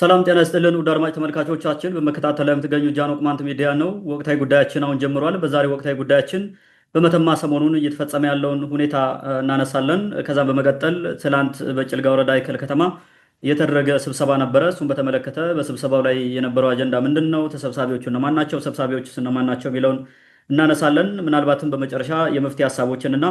ሰላም ጤና ይስጥልን ውድ አድማጭ ተመልካቾቻችን፣ በመከታተል ላይ የምትገኙ ጃኖ ቅማንት ሚዲያ ነው። ወቅታዊ ጉዳያችን አሁን ጀምሯል። በዛሬ ወቅታዊ ጉዳያችን በመተማ ሰሞኑን እየተፈጸመ ያለውን ሁኔታ እናነሳለን። ከዛም በመቀጠል ትላንት በጭልጋ ወረዳ አይከል ከተማ የተደረገ ስብሰባ ነበረ። እሱም በተመለከተ በስብሰባው ላይ የነበረው አጀንዳ ምንድን ነው፣ ተሰብሳቢዎቹ እነማን ናቸው፣ ሰብሳቢዎቹስ እነማን ናቸው የሚለውን እናነሳለን። ምናልባትም በመጨረሻ የመፍትሄ ሀሳቦችን እና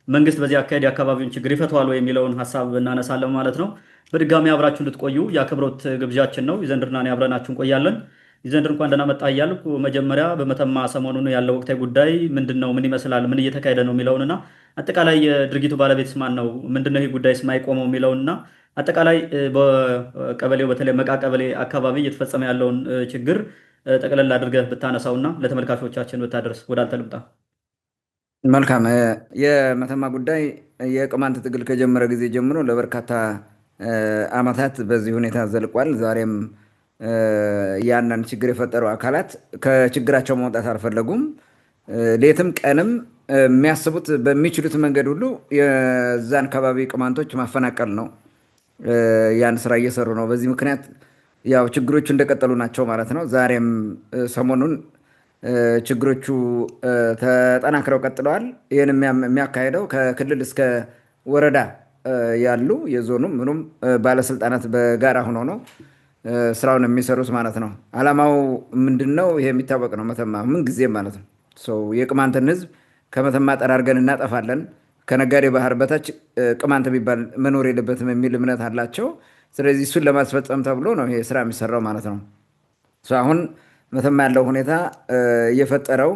መንግስት በዚህ አካሄድ የአካባቢውን ችግር ይፈተዋል ወይ የሚለውን ሀሳብ እናነሳለን ማለት ነው። በድጋሚ አብራችሁ እንድትቆዩ የአክብሮት ግብዣችን ነው። ይዘንድርና እኔ አብረናችሁ እንቆያለን። ይዘንድር እንኳን ደህና መጣ እያልኩ መጀመሪያ በመተማ ሰሞኑን ያለው ወቅታዊ ጉዳይ ምንድን ነው፣ ምን ይመስላል፣ ምን እየተካሄደ ነው የሚለውንና አጠቃላይ የድርጊቱ ባለቤት ማን ነው፣ ምንድነው ይህ ጉዳይ የማይቆመው የሚለውንና አጠቃላይ በቀበሌው በተለይ መቃ ቀበሌ አካባቢ እየተፈጸመ ያለውን ችግር ጠቅለል አድርገህ ብታነሳውና ለተመልካቾቻችን ብታደርስ። ወደ አንተ ልምጣ። መልካም። የመተማ ጉዳይ የቅማንት ትግል ከጀመረ ጊዜ ጀምሮ ለበርካታ ዓመታት በዚህ ሁኔታ ዘልቋል። ዛሬም ያንን ችግር የፈጠሩ አካላት ከችግራቸው መውጣት አልፈለጉም። ሌትም ቀንም የሚያስቡት በሚችሉት መንገድ ሁሉ የዛን አካባቢ ቅማንቶች ማፈናቀል ነው። ያን ስራ እየሰሩ ነው። በዚህ ምክንያት ያው ችግሮቹ እንደቀጠሉ ናቸው ማለት ነው። ዛሬም ሰሞኑን ችግሮቹ ተጠናክረው ቀጥለዋል። ይህን የሚያካሄደው ከክልል እስከ ወረዳ ያሉ የዞኑም ምኑም ባለስልጣናት በጋራ ሆኖ ነው ስራውን የሚሰሩት ማለት ነው። አላማው ምንድነው? ይሄ የሚታወቅ ነው። መተማ ምን ጊዜ ማለት ነው የቅማንትን ህዝብ ከመተማ ጠራርገን እናጠፋለን፣ ከነጋዴ ባህር በታች ቅማንት የሚባል መኖር የለበትም የሚል እምነት አላቸው። ስለዚህ እሱን ለማስፈጸም ተብሎ ነው ይሄ ስራ የሚሰራው ማለት ነው። አሁን መተማ ያለው ሁኔታ እየፈጠረው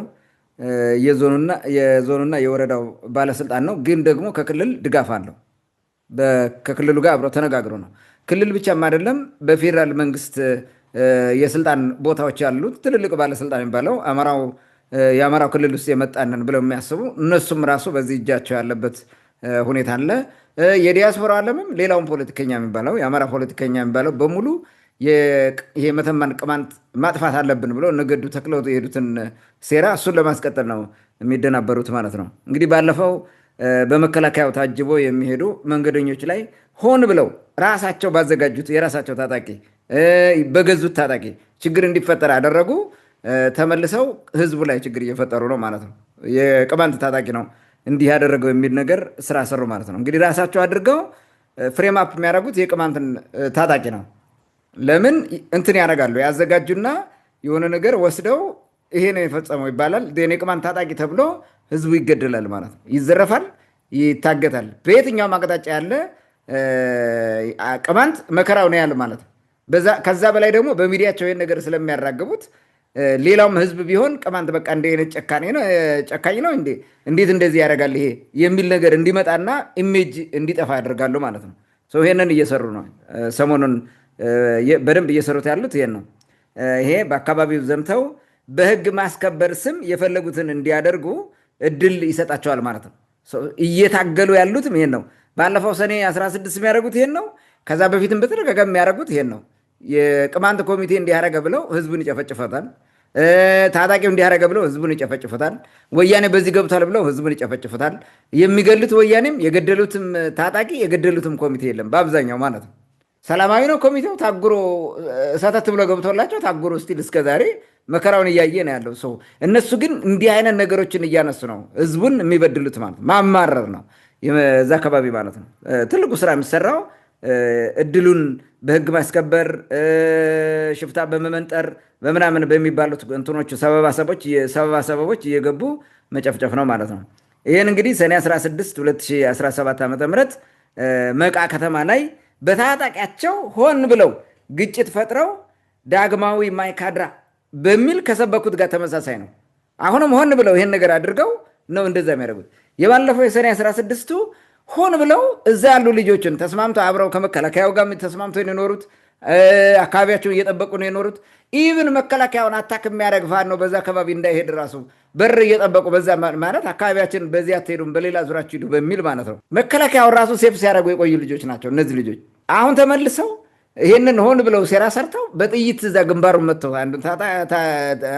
የዞኑና የወረዳው ባለስልጣን ነው። ግን ደግሞ ከክልል ድጋፍ አለው። ከክልሉ ጋር አብረው ተነጋግሮ ነው። ክልል ብቻም አይደለም፣ በፌዴራል መንግስት የስልጣን ቦታዎች ያሉት ትልልቅ ባለስልጣን የሚባለው የአማራው ክልል ውስጥ የመጣንን ብለው የሚያስቡ እነሱም ራሱ በዚህ እጃቸው ያለበት ሁኔታ አለ። የዲያስፖራ ዓለምም ሌላውን ፖለቲከኛ የሚባለው የአማራ ፖለቲከኛ የሚባለው በሙሉ ይሄ መተማን ቅማንት ማጥፋት አለብን ብሎ ነገዱ ተክለው የሄዱትን ሴራ እሱን ለማስቀጠል ነው የሚደናበሩት ማለት ነው። እንግዲህ ባለፈው በመከላከያው ታጅቦ የሚሄዱ መንገደኞች ላይ ሆን ብለው ራሳቸው ባዘጋጁት የራሳቸው ታጣቂ በገዙት ታጣቂ ችግር እንዲፈጠር አደረጉ። ተመልሰው ህዝቡ ላይ ችግር እየፈጠሩ ነው ማለት ነው። የቅማንት ታጣቂ ነው እንዲህ ያደረገው የሚል ነገር ስራ ሰሩ ማለት ነው። እንግዲህ ራሳቸው አድርገው ፍሬም አፕ የሚያደርጉት የቅማንትን ታጣቂ ነው። ለምን እንትን ያደርጋሉ? ያዘጋጁና የሆነ ነገር ወስደው ይሄ ነው የፈጸመው ይባላል። የቅማንት ታጣቂ ተብሎ ህዝቡ ይገደላል ማለት ነው። ይዘረፋል፣ ይታገታል። በየትኛውም አቅጣጫ ያለ ቅማንት መከራው ነው ያለ ማለት ነው። ከዛ በላይ ደግሞ በሚዲያቸው ይህን ነገር ስለሚያራግቡት ሌላውም ህዝብ ቢሆን ቅማንት በቃ እንደ አይነት ጨካኝ ነው እንዴት እንደዚህ ያደርጋል ይሄ የሚል ነገር እንዲመጣና ኢሜጅ እንዲጠፋ ያደርጋሉ ማለት ነው። ይሄንን እየሰሩ ነው። ሰሞኑን በደንብ እየሰሩት ያሉት ይሄን ነው። ይሄ በአካባቢው ዘምተው በህግ ማስከበር ስም የፈለጉትን እንዲያደርጉ እድል ይሰጣቸዋል ማለት ነው። እየታገሉ ያሉትም ይሄን ነው። ባለፈው ሰኔ 16 የሚያደርጉት ይሄን ነው። ከዛ በፊትም በተደጋጋሚ የሚያደርጉት ይሄን ነው። የቅማንት ኮሚቴ እንዲያደረገ ብለው ህዝቡን ይጨፈጭፈታል። ታጣቂው እንዲያደረገ ብለው ህዝቡን ይጨፈጭፈታል። ወያኔ በዚህ ገብቷል ብለው ህዝቡን ይጨፈጭፈታል። የሚገሉት ወያኔም የገደሉትም ታጣቂ የገደሉትም ኮሚቴ የለም በአብዛኛው ማለት ነው። ሰላማዊ ነው ኮሚቴው። ታጉሮ ሰተት ብሎ ገብቶላቸው ታጉሮ ስቲል እስከዛሬ መከራውን እያየ ነው ያለው ሰው። እነሱ ግን እንዲህ አይነት ነገሮችን እያነሱ ነው ህዝቡን የሚበድሉት ማለት ማማረር ነው እዛ አካባቢ ማለት ነው። ትልቁ ስራ የሚሰራው እድሉን በህግ ማስከበር፣ ሽፍታ በመመንጠር በምናምን በሚባሉት እንትኖቹ ሰበቦች እየገቡ መጨፍጨፍ ነው ማለት ነው። ይህን እንግዲህ ሰኔ 16 2017 ዓ.ም መቃ ከተማ ላይ በታጣቂያቸው ሆን ብለው ግጭት ፈጥረው ዳግማዊ ማይካድራ በሚል ከሰበኩት ጋር ተመሳሳይ ነው። አሁንም ሆን ብለው ይህን ነገር አድርገው ነው እንደዛ የሚያደርጉት። የባለፈው የሰኔ 16ቱ ሆን ብለው እዛ ያሉ ልጆችን ተስማምተው አብረው ከመከላከያው ጋር ተስማምተው ነው የኖሩት። አካባቢያቸውን እየጠበቁ ነው የኖሩት። ኢቭን መከላከያውን አታክ የሚያደርግ ፋኖ በዛ አካባቢ እንዳይሄድ ራሱ በር እየጠበቁ በዛ ማለት አካባቢያችን በዚህ አትሄዱም በሌላ ዙራችሁ ሂዱ በሚል ማለት ነው። መከላከያውን ራሱ ሴፍ ሲያደርጉ የቆዩ ልጆች ናቸው እነዚህ ልጆች። አሁን ተመልሰው ይህንን ሆን ብለው ሴራ ሰርተው በጥይት እዛ ግንባሩን መጥተው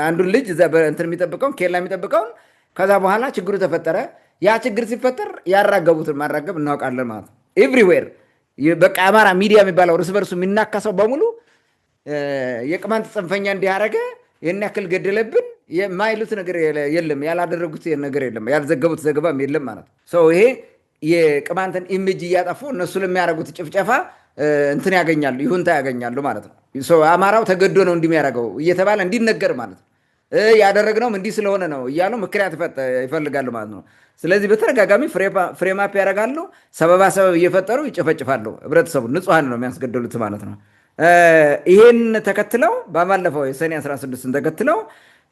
አንዱን ልጅ እዛ እንትን የሚጠብቀውን ኬላ የሚጠብቀውን ከዛ በኋላ ችግሩ ተፈጠረ። ያ ችግር ሲፈጠር ያራገቡትን ማራገብ እናውቃለን ማለት ነው። ኤቭሪዌር በቃ አማራ ሚዲያ የሚባለው እርስ በርሱ የሚናከሰው በሙሉ የቅማንት ጽንፈኛ እንዲያረገ ይህን ያክል ገደለብን የማይሉት ነገር የለም፣ ያላደረጉት ነገር የለም፣ ያልዘገቡት ዘገባም የለም ማለት ነው። ይሄ የቅማንትን ኢሜጅ እያጠፉ እነሱ ለሚያደርጉት ጭፍጨፋ እንትን ያገኛሉ፣ ይሁንታ ያገኛሉ ማለት ነው። አማራው ተገዶ ነው እንዲሚያደርገው እየተባለ እንዲነገር ማለት ነው። ያደረግነውም እንዲህ ስለሆነ ነው እያሉ ምክንያት ይፈልጋሉ ማለት ነው። ስለዚህ በተደጋጋሚ ፍሬማፕ ያደርጋሉ፣ ሰበባ ሰበብ እየፈጠሩ ይጨፈጭፋሉ። ህብረተሰቡ ንጹሐን ነው የሚያስገደሉት ማለት ነው። ይሄን ተከትለው ባለፈው የሰኔ 16ን ተከትለው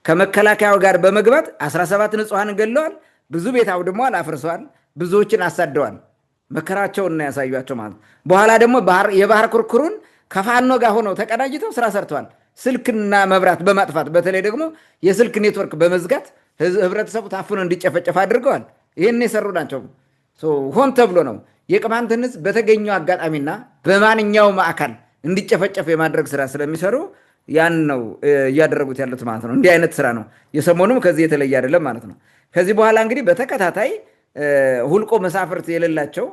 ከመከላከያው ጋር በመግባት 17 ንጹሐን ገለዋል፣ ብዙ ቤት አውድመዋል፣ አፍርሰዋል፣ ብዙዎችን አሳደዋል። መከራቸውን ያሳዩቸው ማለት ነው። በኋላ ደግሞ የባህር ኩርኩሩን ከፋኖ ጋር ሆነው ተቀናጅተው ስራ ሰርተዋል። ስልክና መብራት በማጥፋት በተለይ ደግሞ የስልክ ኔትወርክ በመዝጋት ህብረተሰቡ ታፍኖ እንዲጨፈጨፍ አድርገዋል። ይህን የሰሩ ናቸው። ሆን ተብሎ ነው የቅማንትን ህዝብ በተገኘው አጋጣሚና በማንኛውም አካል እንዲጨፈጨፍ የማድረግ ስራ ስለሚሰሩ ያን ነው እያደረጉት ያሉት ማለት ነው። እንዲህ አይነት ስራ ነው። የሰሞኑም ከዚህ የተለየ አይደለም ማለት ነው። ከዚህ በኋላ እንግዲህ በተከታታይ ሁልቆ መሳፍርት የሌላቸው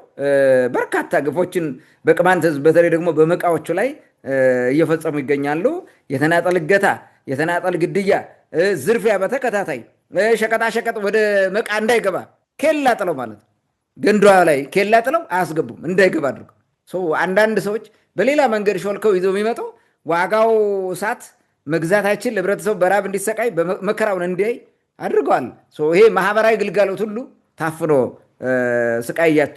በርካታ ግፎችን በቅማንት ህዝብ በተለይ ደግሞ በመቃዎቹ ላይ እየፈጸሙ ይገኛሉ። የተናጠል እገታ፣ የተናጠል ግድያ፣ ዝርፊያ በተከታታይ ሸቀጣሸቀጥ ወደ መቃ እንዳይገባ ኬላ ጥለው ማለት ነው። ገንዷ ላይ ኬላ ጥለው አያስገቡም፣ እንዳይገባ አድርገው። አንዳንድ ሰዎች በሌላ መንገድ ሾልከው ይዘው የሚመጡ ዋጋው እሳት መግዛታችን ህብረተሰቡ በራብ እንዲሰቃይ መከራውን እንዲያይ አድርገዋል። ይሄ ማህበራዊ ግልጋሎት ሁሉ ታፍኖ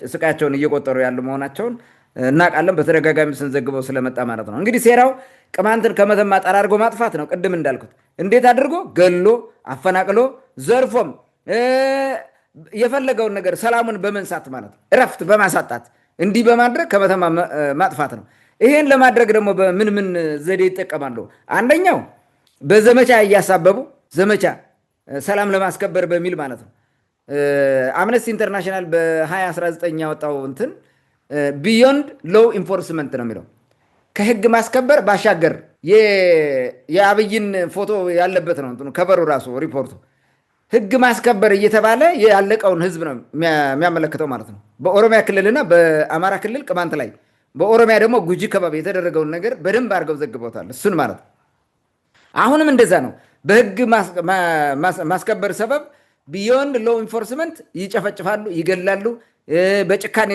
ስቃያቸውን እየቆጠሩ ያሉ መሆናቸውን እናውቃለን። በተደጋጋሚ ስንዘግበው ስለመጣ ማለት ነው። እንግዲህ ሴራው ቅማንትን ከመተማ ጠራርጎ ማጥፋት ነው። ቅድም እንዳልኩት እንዴት አድርጎ ገሎ አፈናቅሎ ዘርፎም የፈለገውን ነገር ሰላሙን በመንሳት ማለት ነው፣ እረፍት በማሳጣት እንዲህ በማድረግ ከመተማ ማጥፋት ነው። ይሄን ለማድረግ ደግሞ በምን ምን ዘዴ ይጠቀማሉ? አንደኛው በዘመቻ እያሳበቡ ዘመቻ ሰላም ለማስከበር በሚል ማለት ነው። አምነስቲ ኢንተርናሽናል በ2019 ያወጣው እንትን ቢዮንድ ሎው ኢንፎርስመንት ነው የሚለው። ከህግ ማስከበር ባሻገር የአብይን ፎቶ ያለበት ነው እንትኑ ከበሩ ራሱ ሪፖርቱ። ህግ ማስከበር እየተባለ ያለቀውን ህዝብ ነው የሚያመለክተው ማለት ነው። በኦሮሚያ ክልልና በአማራ ክልል ቅማንት ላይ፣ በኦሮሚያ ደግሞ ጉጂ ከባቢ የተደረገውን ነገር በደንብ አድርገው ዘግበውታል። እሱን ማለት ነው። አሁንም እንደዛ ነው። በህግ ማስከበር ሰበብ ቢዮንድ ሎው ኢንፎርስመንት ይጨፈጭፋሉ፣ ይገላሉ፣ በጭካኔ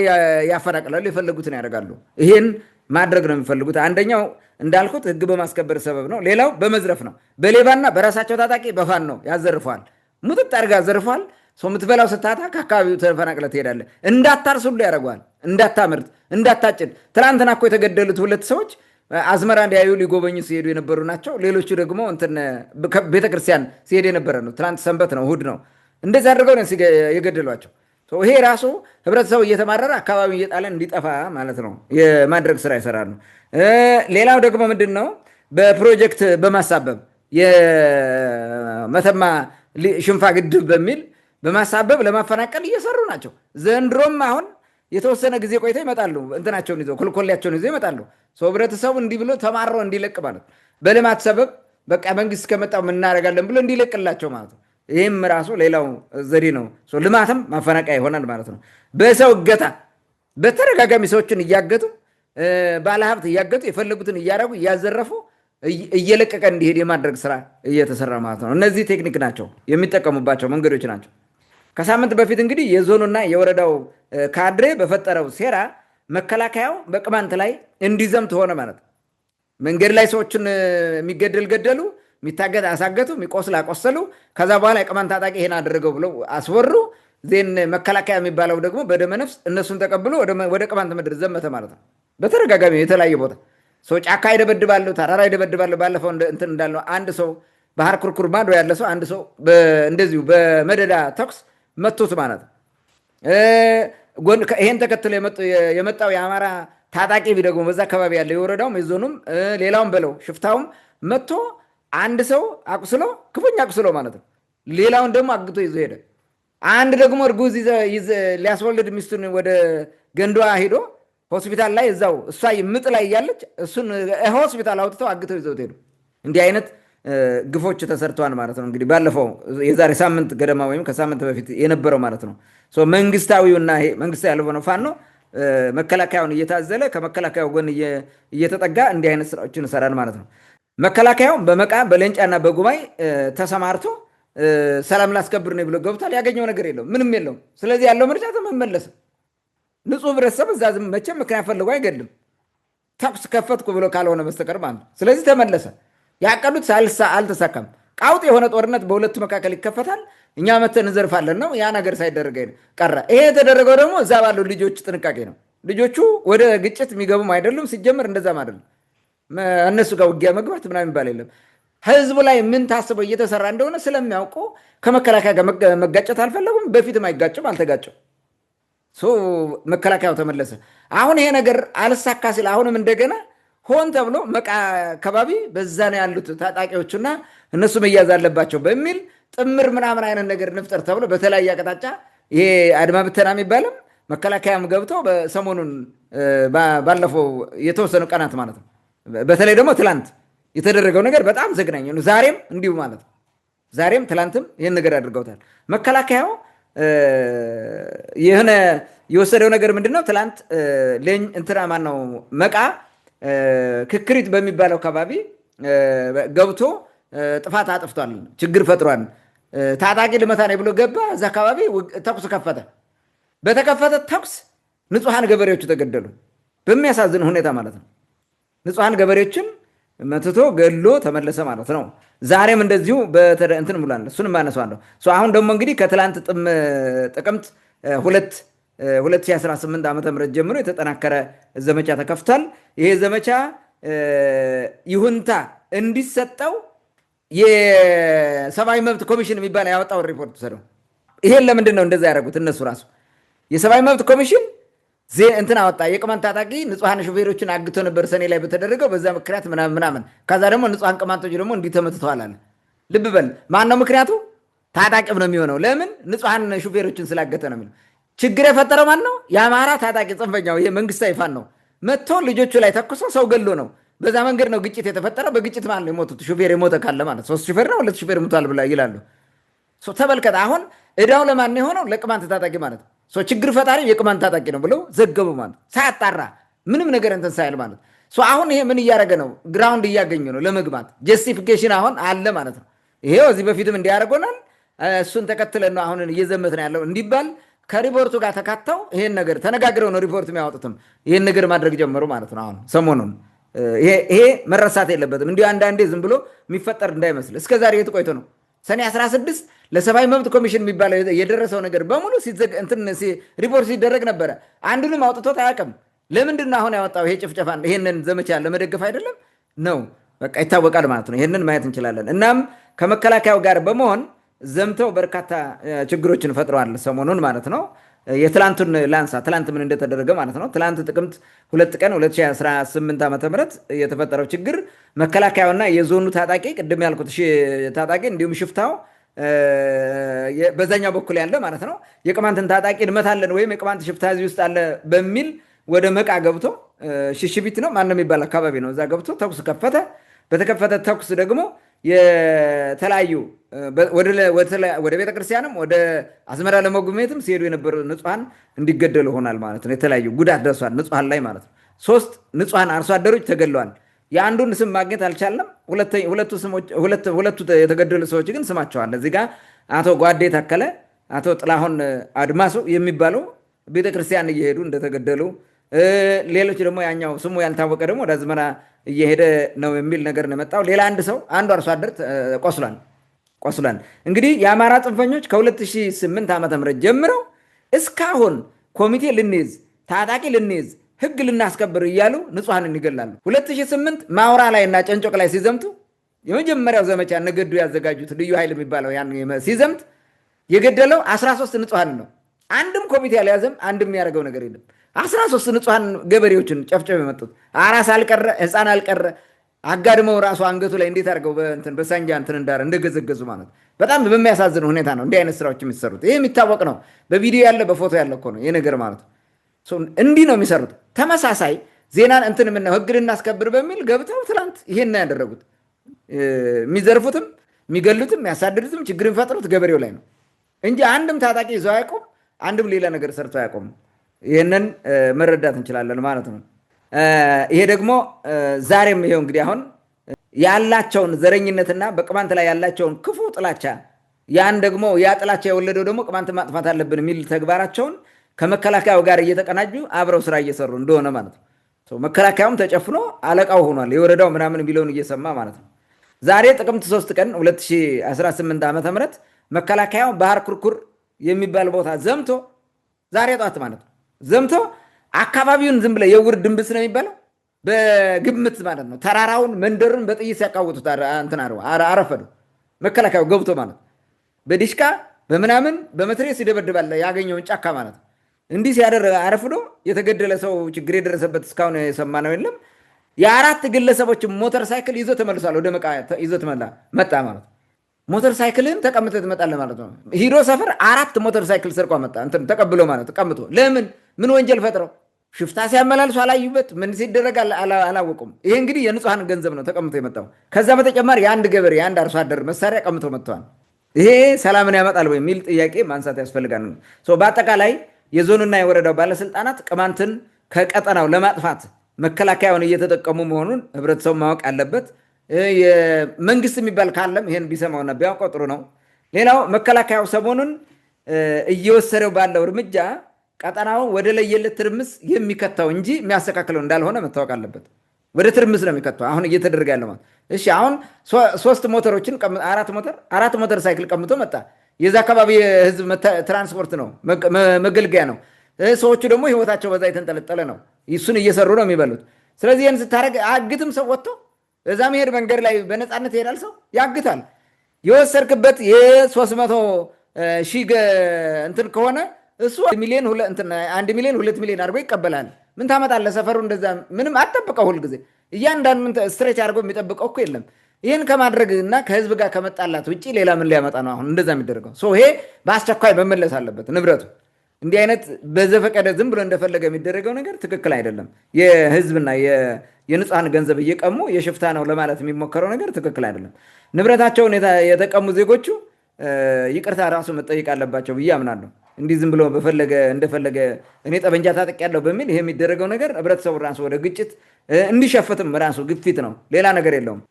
ያፈናቅላሉ፣ የፈለጉትን ያደርጋሉ። ይሄን ማድረግ ነው የሚፈልጉት። አንደኛው እንዳልኩት ህግ በማስከበር ሰበብ ነው። ሌላው በመዝረፍ ነው። በሌባና በራሳቸው ታጣቂ በፋን ነው ያዘርፈዋል። ሙጥጥ አድርጋ ያዘርፈዋል። ሰው የምትበላው ስታታ ከአካባቢው ተፈናቅለ ትሄዳለህ። እንዳታርስ ሁሉ ያደርገዋል። እንዳታምርት፣ እንዳታጭድ። ትናንትና እኮ የተገደሉት 2 ሰዎች አዝመራ እንዲያዩ ሊጎበኙ ሲሄዱ የነበሩ ናቸው። ሌሎቹ ደግሞ ቤተክርስቲያን ሲሄድ የነበረ ነው። ትናንት ሰንበት ነው፣ እሑድ ነው። እንደዚህ አድርገው ነው የገደሏቸው። ይሄ ራሱ ህብረተሰቡ እየተማረረ አካባቢ እየጣለ እንዲጠፋ ማለት ነው የማድረግ ስራ ይሰራሉ። ሌላው ደግሞ ምንድን ነው? በፕሮጀክት በማሳበብ የመተማ ሽንፋ ግድብ በሚል በማሳበብ ለማፈናቀል እየሰሩ ናቸው። ዘንድሮም አሁን የተወሰነ ጊዜ ቆይተው ይመጣሉ። እንትናቸውን ይዘው ኮልኮሌያቸውን ይዘው ይመጣሉ። ህብረተሰቡ እንዲህ ብሎ ተማሮ እንዲለቅ ማለት በልማት ሰበብ በቃ መንግስት ከመጣው እናደርጋለን ብሎ እንዲለቅላቸው ማለት ነው። ይህም ራሱ ሌላው ዘዴ ነው። ልማትም ማፈናቀያ ይሆናል ማለት ነው። በሰው እገታ በተደጋጋሚ ሰዎችን እያገቱ ባለሀብት እያገቱ የፈለጉትን እያደረጉ እያዘረፉ እየለቀቀ እንዲሄድ የማድረግ ስራ እየተሰራ ማለት ነው። እነዚህ ቴክኒክ ናቸው፣ የሚጠቀሙባቸው መንገዶች ናቸው። ከሳምንት በፊት እንግዲህ የዞኑና የወረዳው ካድሬ በፈጠረው ሴራ መከላከያው በቅማንት ላይ እንዲዘምት ሆነ ማለት ነው። መንገድ ላይ ሰዎችን የሚገደል ገደሉ፣ የሚታገት አሳገቱ፣ የሚቆስል አቆሰሉ። ከዛ በኋላ የቅማንት ታጣቂ ይሄን አደረገው ብለው አስወሩ። ዜን መከላከያ የሚባለው ደግሞ በደመነፍስ እነሱን ተቀብሎ ወደ ቅማንት ምድር ዘመተ ማለት ነው። በተደጋጋሚ የተለያየ ቦታ ሰው ጫካ ይደበድባሉ፣ ተራራ ይደበድባሉ። ባለፈው እንትን እንዳለው አንድ ሰው ባህር ኩርኩር ማዶ ያለ ሰው አንድ ሰው እንደዚሁ በመደዳ ተኩስ መቶት ማለት ነው። ይሄን ተከትሎ የመጣው የአማራ ታጣቂ ደግሞ በዛ አካባቢ ያለ የወረዳውም የዞኑም ሌላውም በለው ሽፍታውም መቶ አንድ ሰው አቁስሎ ክፉኛ አቁስሎ ማለት ነው። ሌላውን ደግሞ አግቶ ይዞ ሄደ። አንድ ደግሞ እርጉዝ ሊያስወልድ ሚስቱን ወደ ገንዷ ሄዶ ሆስፒታል ላይ እዛው እሷ ምጥ ላይ እያለች እሱን ሆስፒታል አውጥተው አግተው ይዘውት ሄዱ። እንዲህ አይነት ግፎች ተሰርተዋል ማለት ነው። እንግዲህ ባለፈው የዛሬ ሳምንት ገደማ ወይም ከሳምንት በፊት የነበረው ማለት ነው። መንግስታዊውና ይሄ መንግስታዊ ያልሆነው ፋኖ መከላከያውን እየታዘለ ከመከላከያው ጎን እየተጠጋ እንዲህ አይነት ስራዎችን ይሰራል ማለት ነው። መከላከያው በመቃ በሌንጫና በጉማይ ተሰማርቶ ሰላም ላስከብር ነው ብሎ ገብቷል። ያገኘው ነገር የለውም፣ ምንም የለውም። ስለዚህ ያለው ምርጫ ተመለሰ። ንጹህ ህብረተሰብ እዛ ዝም መቼም ምክንያት ፈልጎ አይገድልም፣ ተኩስ ከፈትኩ ብሎ ካልሆነ በስተቀር ማለት ነው። ስለዚህ ተመለሰ። ያቀዱት አልተሳካም። ቃውጥ የሆነ ጦርነት በሁለቱ መካከል ይከፈታል። እኛ መተን እንዘርፋለን ነው። ያ ነገር ሳይደረገ ቀረ። ይሄ የተደረገው ደግሞ እዛ ባለው ልጆች ጥንቃቄ ነው። ልጆቹ ወደ ግጭት የሚገቡም አይደሉም። ሲጀመር እንደዛም አይደለም። እነሱ ጋር ውጊያ መግባት ምናምን የሚባል የለም። ህዝቡ ላይ ምን ታስበው እየተሰራ እንደሆነ ስለሚያውቁ ከመከላከያ ጋር መጋጨት አልፈለጉም። በፊትም አይጋጭም፣ አልተጋጨም። መከላከያው ተመለሰ። አሁን ይሄ ነገር አልሳካ ሲል አሁንም እንደገና ሆን ተብሎ መቃ አካባቢ በዛ ነው ያሉት ታጣቂዎቹና እነሱ መያዝ አለባቸው በሚል ጥምር ምናምን አይነት ነገር ንፍጠር ተብሎ በተለያየ አቅጣጫ ይሄ አድማ ብተና የሚባልም መከላከያም ገብተው በሰሞኑን ባለፈው የተወሰኑ ቀናት ማለት ነው። በተለይ ደግሞ ትላንት የተደረገው ነገር በጣም ዘግናኝ ነው። ዛሬም እንዲሁ ማለት ነው። ዛሬም ትላንትም ይህን ነገር አድርገውታል። መከላከያው የሆነ የወሰደው ነገር ምንድነው? ትላንት እንትና ማነው መቃ ክክሪት በሚባለው አካባቢ ገብቶ ጥፋት አጥፍቷል፣ ችግር ፈጥሯል። ታጣቂ ልመታ ነው ብሎ ገባ። እዛ አካባቢ ተኩስ ከፈተ። በተከፈተ ተኩስ ንጹሐን ገበሬዎቹ ተገደሉ፣ በሚያሳዝን ሁኔታ ማለት ነው። ንጹሐን ገበሬዎችን መትቶ ገሎ ተመለሰ ማለት ነው። ዛሬም እንደዚሁ እንትን ብሏል። እሱን ማነሷለሁ። አሁን ደግሞ እንግዲህ ከትላንት ጥቅምት 2018 ዓ.ም ጀምሮ የተጠናከረ ዘመቻ ተከፍቷል። ይሄ ዘመቻ ይሁንታ እንዲሰጠው የሰብአዊ መብት ኮሚሽን የሚባል ያወጣውን ሪፖርት ሰደው። ይሄን ለምንድን ነው እንደዛ ያደረጉት? እነሱ ራሱ የሰብአዊ መብት ኮሚሽን እንትን አወጣ። የቅማንት ታጣቂ ንጹሐን ሹፌሮችን አግቶ ነበር ሰኔ ላይ በተደረገው በዛ ምክንያት ምናምን። ከዛ ደግሞ ንጹሐን ቅማንቶች ደግሞ እንዲህ ተመትተዋል አለ። ልብ በል፣ ማን ነው ምክንያቱ? ታጣቂም ነው የሚሆነው። ለምን? ንጹሐን ሹፌሮችን ስላገተ ነው የሚለው። ችግር የፈጠረው ማን ነው? የአማራ ታጣቂ ጽንፈኛው፣ ይሄ መንግስታዊ ፋኖ ነው። መጥቶ ልጆቹ ላይ ተኩሶ ሰው ገሎ ነው። በዛ መንገድ ነው ግጭት የተፈጠረው። በግጭት ማለት ነው የሞቱት። ሹፌር የሞተ ካለ ማለት 3 ሹፌር ነው 2 ሹፌር ሞቷል ብላ ይላሉ። ተመልከት። አሁን እዳው ለማን የሆነው? ለቅማንት ታጣቂ ማለት ነው። ችግር ፈጣሪ የቅማንት ታጣቂ ነው ብለው ዘገቡ ማለት ሳያጣራ ምንም ነገር እንትን ሳይል ማለት። አሁን ይሄ ምን እያደረገ ነው? ግራውንድ እያገኙ ነው ለመግባት። ጀስቲፊኬሽን አሁን አለ ማለት ነው። ይሄው እዚህ በፊትም እንዲያደርጎናል፣ እሱን ተከትለን ነው አሁን እየዘመት ነው ያለው እንዲባል ከሪፖርቱ ጋር ተካተው ይሄን ነገር ተነጋግረው ነው ሪፖርት የሚያወጡትም ይሄን ነገር ማድረግ ጀመሩ ማለት ነው። አሁን ሰሞኑን ይሄ መረሳት የለበትም። እንዲሁ አንዳንዴ ዝም ብሎ የሚፈጠር እንዳይመስል። እስከዛሬ የት ቆይቶ ነው? ሰኔ 16 ለሰብአዊ መብት ኮሚሽን የሚባለው የደረሰው ነገር በሙሉ ሪፖርት ሲደረግ ነበረ። አንዱንም አውጥቶት አያውቅም። ለምንድን ነው አሁን ያወጣው? ይሄ ጭፍጨፋን ይሄንን ዘመቻ ለመደገፍ አይደለም ነው፣ በቃ ይታወቃል ማለት ነው። ይሄንን ማየት እንችላለን። እናም ከመከላከያው ጋር በመሆን ዘምተው በርካታ ችግሮችን ፈጥረዋል ሰሞኑን ማለት ነው። የትላንቱን ላንሳ። ትላንት ምን እንደተደረገ ማለት ነው። ትላንት ጥቅምት 2 ቀን 2018 ዓ.ም የተፈጠረው ችግር መከላከያውና የዞኑ ታጣቂ ቅድም ያልኩት ታጣቂ እንዲሁም ሽፍታው በዛኛው በኩል ያለ ማለት ነው የቅማንትን ታጣቂ እንመታለን ወይም የቅማንት ሽፍታ እዚህ ውስጥ አለ በሚል ወደ መቃ ገብቶ ሽሽቢት ነው ማነው የሚባል አካባቢ ነው። እዛ ገብቶ ተኩስ ከፈተ። በተከፈተ ተኩስ ደግሞ የተለያዩ ወደ ቤተክርስቲያንም ወደ አዝመራ ለመጎብኘትም ሲሄዱ የነበሩ ንጹሐን እንዲገደሉ ሆናል ማለት ነው። የተለያዩ ጉዳት ደርሷል ንጹሐን ላይ ማለት ነው። 3 ንጹሐን አርሶ አደሮች ተገለዋል። የአንዱን ስም ማግኘት አልቻለም። ሁለቱ የተገደሉ ሰዎች ግን ስማቸዋል እዚህ ጋር አቶ ጓዴ ታከለ፣ አቶ ጥላሁን አድማሱ የሚባሉ ቤተክርስቲያን እየሄዱ እንደተገደሉ፣ ሌሎች ደግሞ ያኛው ስሙ ያልታወቀ ደግሞ ወደ አዝመራ እየሄደ ነው የሚል ነገር ነው የመጣው። ሌላ አንዱ አርሶ አደር ቆስሏል። እንግዲህ የአማራ ጽንፈኞች ከ2008 ዓ.ም ጀምረው እስካሁን ኮሚቴ ልንይዝ ታጣቂ ልንይዝ ህግ ልናስከብር እያሉ ንጹሐንን ይገላሉ። 2008 ማውራ ላይ እና ጨንጮቅ ላይ ሲዘምቱ የመጀመሪያው ዘመቻ ነገዱ ያዘጋጁት ልዩ ኃይል የሚባለው ያን ሲዘምት የገደለው 13 ንጹሐን ነው። አንድም ኮሚቴ አልያዘም። አንድም የሚያደርገው ነገር የለም። 13 ንጹሐን ገበሬዎችን ጨፍጨፍ የመጡት አራስ አልቀረ ህፃን አልቀረ አጋድመው ራሱ አንገቱ ላይ እንዴት አድርገው በሳንጃ እንደገዘገዙ ማለት በጣም በሚያሳዝን ሁኔታ ነው እንዲህ አይነት ስራዎች የሚሰሩት። ይህ የሚታወቅ ነው። በቪዲዮ ያለ በፎቶ ያለ እኮ ነው ይህ ነገር ማለት ነው። እንዲህ ነው የሚሰሩት። ተመሳሳይ ዜናን ምነው ህግ ልናስከብር በሚል ገብተው ትላንት ይሄን ያደረጉት። የሚዘርፉትም የሚገሉትም የሚያሳድዱትም ችግር የሚፈጥሩት ገበሬው ላይ ነው እንጂ አንድም ታጣቂ ይዘው አያውቁም። አንድም ሌላ ነገር ሰርቶ አያውቁም። ይህንን መረዳት እንችላለን ማለት ነው። ይሄ ደግሞ ዛሬም ይሄው እንግዲህ አሁን ያላቸውን ዘረኝነትና በቅማንት ላይ ያላቸውን ክፉ ጥላቻ ያን ደግሞ ያ ጥላቻ የወለደው ደግሞ ቅማንት ማጥፋት አለብን የሚል ተግባራቸውን ከመከላከያው ጋር እየተቀናጁ አብረው ስራ እየሰሩ እንደሆነ ማለት ነው። መከላከያውም ተጨፍኖ አለቃው ሆኗል። የወረዳው ምናምን የሚለውን እየሰማ ማለት ነው። ዛሬ ጥቅምት 3 ቀን 2018 ዓ.ም መከላከያው ባህር ኩርኩር የሚባል ቦታ ዘምቶ ዛሬ ጠዋት ማለት ነው ዘምቶ አካባቢውን ዝም ብለ የውር ድንብስ ነው የሚባለው በግምት ማለት ነው ተራራውን መንደሩን በጥይት ሲያቃውጡት አረፈዱ። መከላከያው ገብቶ ማለት በዲሽቃ በምናምን በመትሬስ ይደበድባል ያገኘውን ጫካ ማለት ነው። እንዲህ ሲያደርግ አረፍዶ የተገደለ ሰው ችግር የደረሰበት እስካሁን የሰማነው የለም። የአራት ግለሰቦች ሞተር ሳይክል ይዞ ተመልሷል። ወደ መቃ ይዞ መጣ ማለት ሞተር ሳይክልን ተቀምጠ ትመጣለህ ማለት ነው። ሂዶ ሰፈር 4 ሞተር ሳይክል ሰርቆ መጣ ተቀብሎ ማለት ተቀምጦ ለምን ምን ወንጀል ፈጥረው ሽፍታ ሲያመላልሱ አላዩበት ምን ሲደረግ አላወቁም። ይሄ እንግዲህ የንጹሃን ገንዘብ ነው ተቀምጦ የመጣው። ከዛ በተጨማሪ የአንድ ገበሬ የአንድ አርሶ አደር መሳሪያ ቀምቶ መጥተዋል። ይሄ ሰላምን ያመጣል ወይ የሚል ጥያቄ ማንሳት ያስፈልጋል። በአጠቃላይ የዞኑና የወረዳው ባለስልጣናት ቅማንትን ከቀጠናው ለማጥፋት መከላከያውን እየተጠቀሙ መሆኑን ህብረተሰቡ ማወቅ አለበት። መንግስት የሚባል ካለም ይሄን ቢሰማውና ቢያውቀው ጥሩ ነው። ሌላው መከላከያው ሰሞኑን እየወሰደው ባለው እርምጃ ቀጠናው ወደ ለየለት ትርምስ የሚከተው እንጂ የሚያስተካክለው እንዳልሆነ መታወቅ አለበት። ወደ ትርምስ ነው የሚከተው አሁን እየተደረገ ያለው ማለት። እሺ አሁን 3 ሞተሮችን 4 ሞተር ሳይክል ቀምቶ መጣ። የዛ አካባቢ የህዝብ ትራንስፖርት ነው መገልገያ ነው። ሰዎቹ ደግሞ ህይወታቸው በዛ የተንጠለጠለ ነው። እሱን እየሰሩ ነው የሚበሉት። ስለዚህ ይህን ስታደርግ አግትም ሰው ወጥቶ እዛ መሄድ መንገድ ላይ በነፃነት ይሄዳል። ሰው ያግታል። የወሰድክበት የ300 ሺህ እንትን ከሆነ እሱ 1 ሚሊዮን 2 ሚሊዮን አድርጎ ይቀበላል። ምን ታመጣለህ? ሰፈሩ እንደዛ ምንም አትጠብቀው። ሁልጊዜ እያንዳንዱ ስትሬች አድርጎ የሚጠብቀው እኮ የለም። ይህን ከማድረግ እና ከህዝብ ጋር ከመጣላት ውጭ ሌላ ምን ሊያመጣ ነው አሁን እንደዛ የሚደረገው? ይሄ በአስቸኳይ መመለስ አለበት ንብረቱ። እንዲህ አይነት በዘፈቀደ ዝም ብሎ እንደፈለገ የሚደረገው ነገር ትክክል አይደለም። የህዝብና የንጹሃን ገንዘብ እየቀሙ የሽፍታ ነው ለማለት የሚሞከረው ነገር ትክክል አይደለም። ንብረታቸውን የተቀሙ ዜጎቹ ይቅርታ ራሱ መጠየቅ አለባቸው ብዬ አምናለሁ። እንዲህ ዝም ብሎ እንደፈለገ እኔ ጠበንጃ ታጠቅ ያለው በሚል ይሄ የሚደረገው ነገር ህብረተሰቡ ራሱ ወደ ግጭት እንዲሸፍትም ራሱ ግፊት ነው፣ ሌላ ነገር የለውም።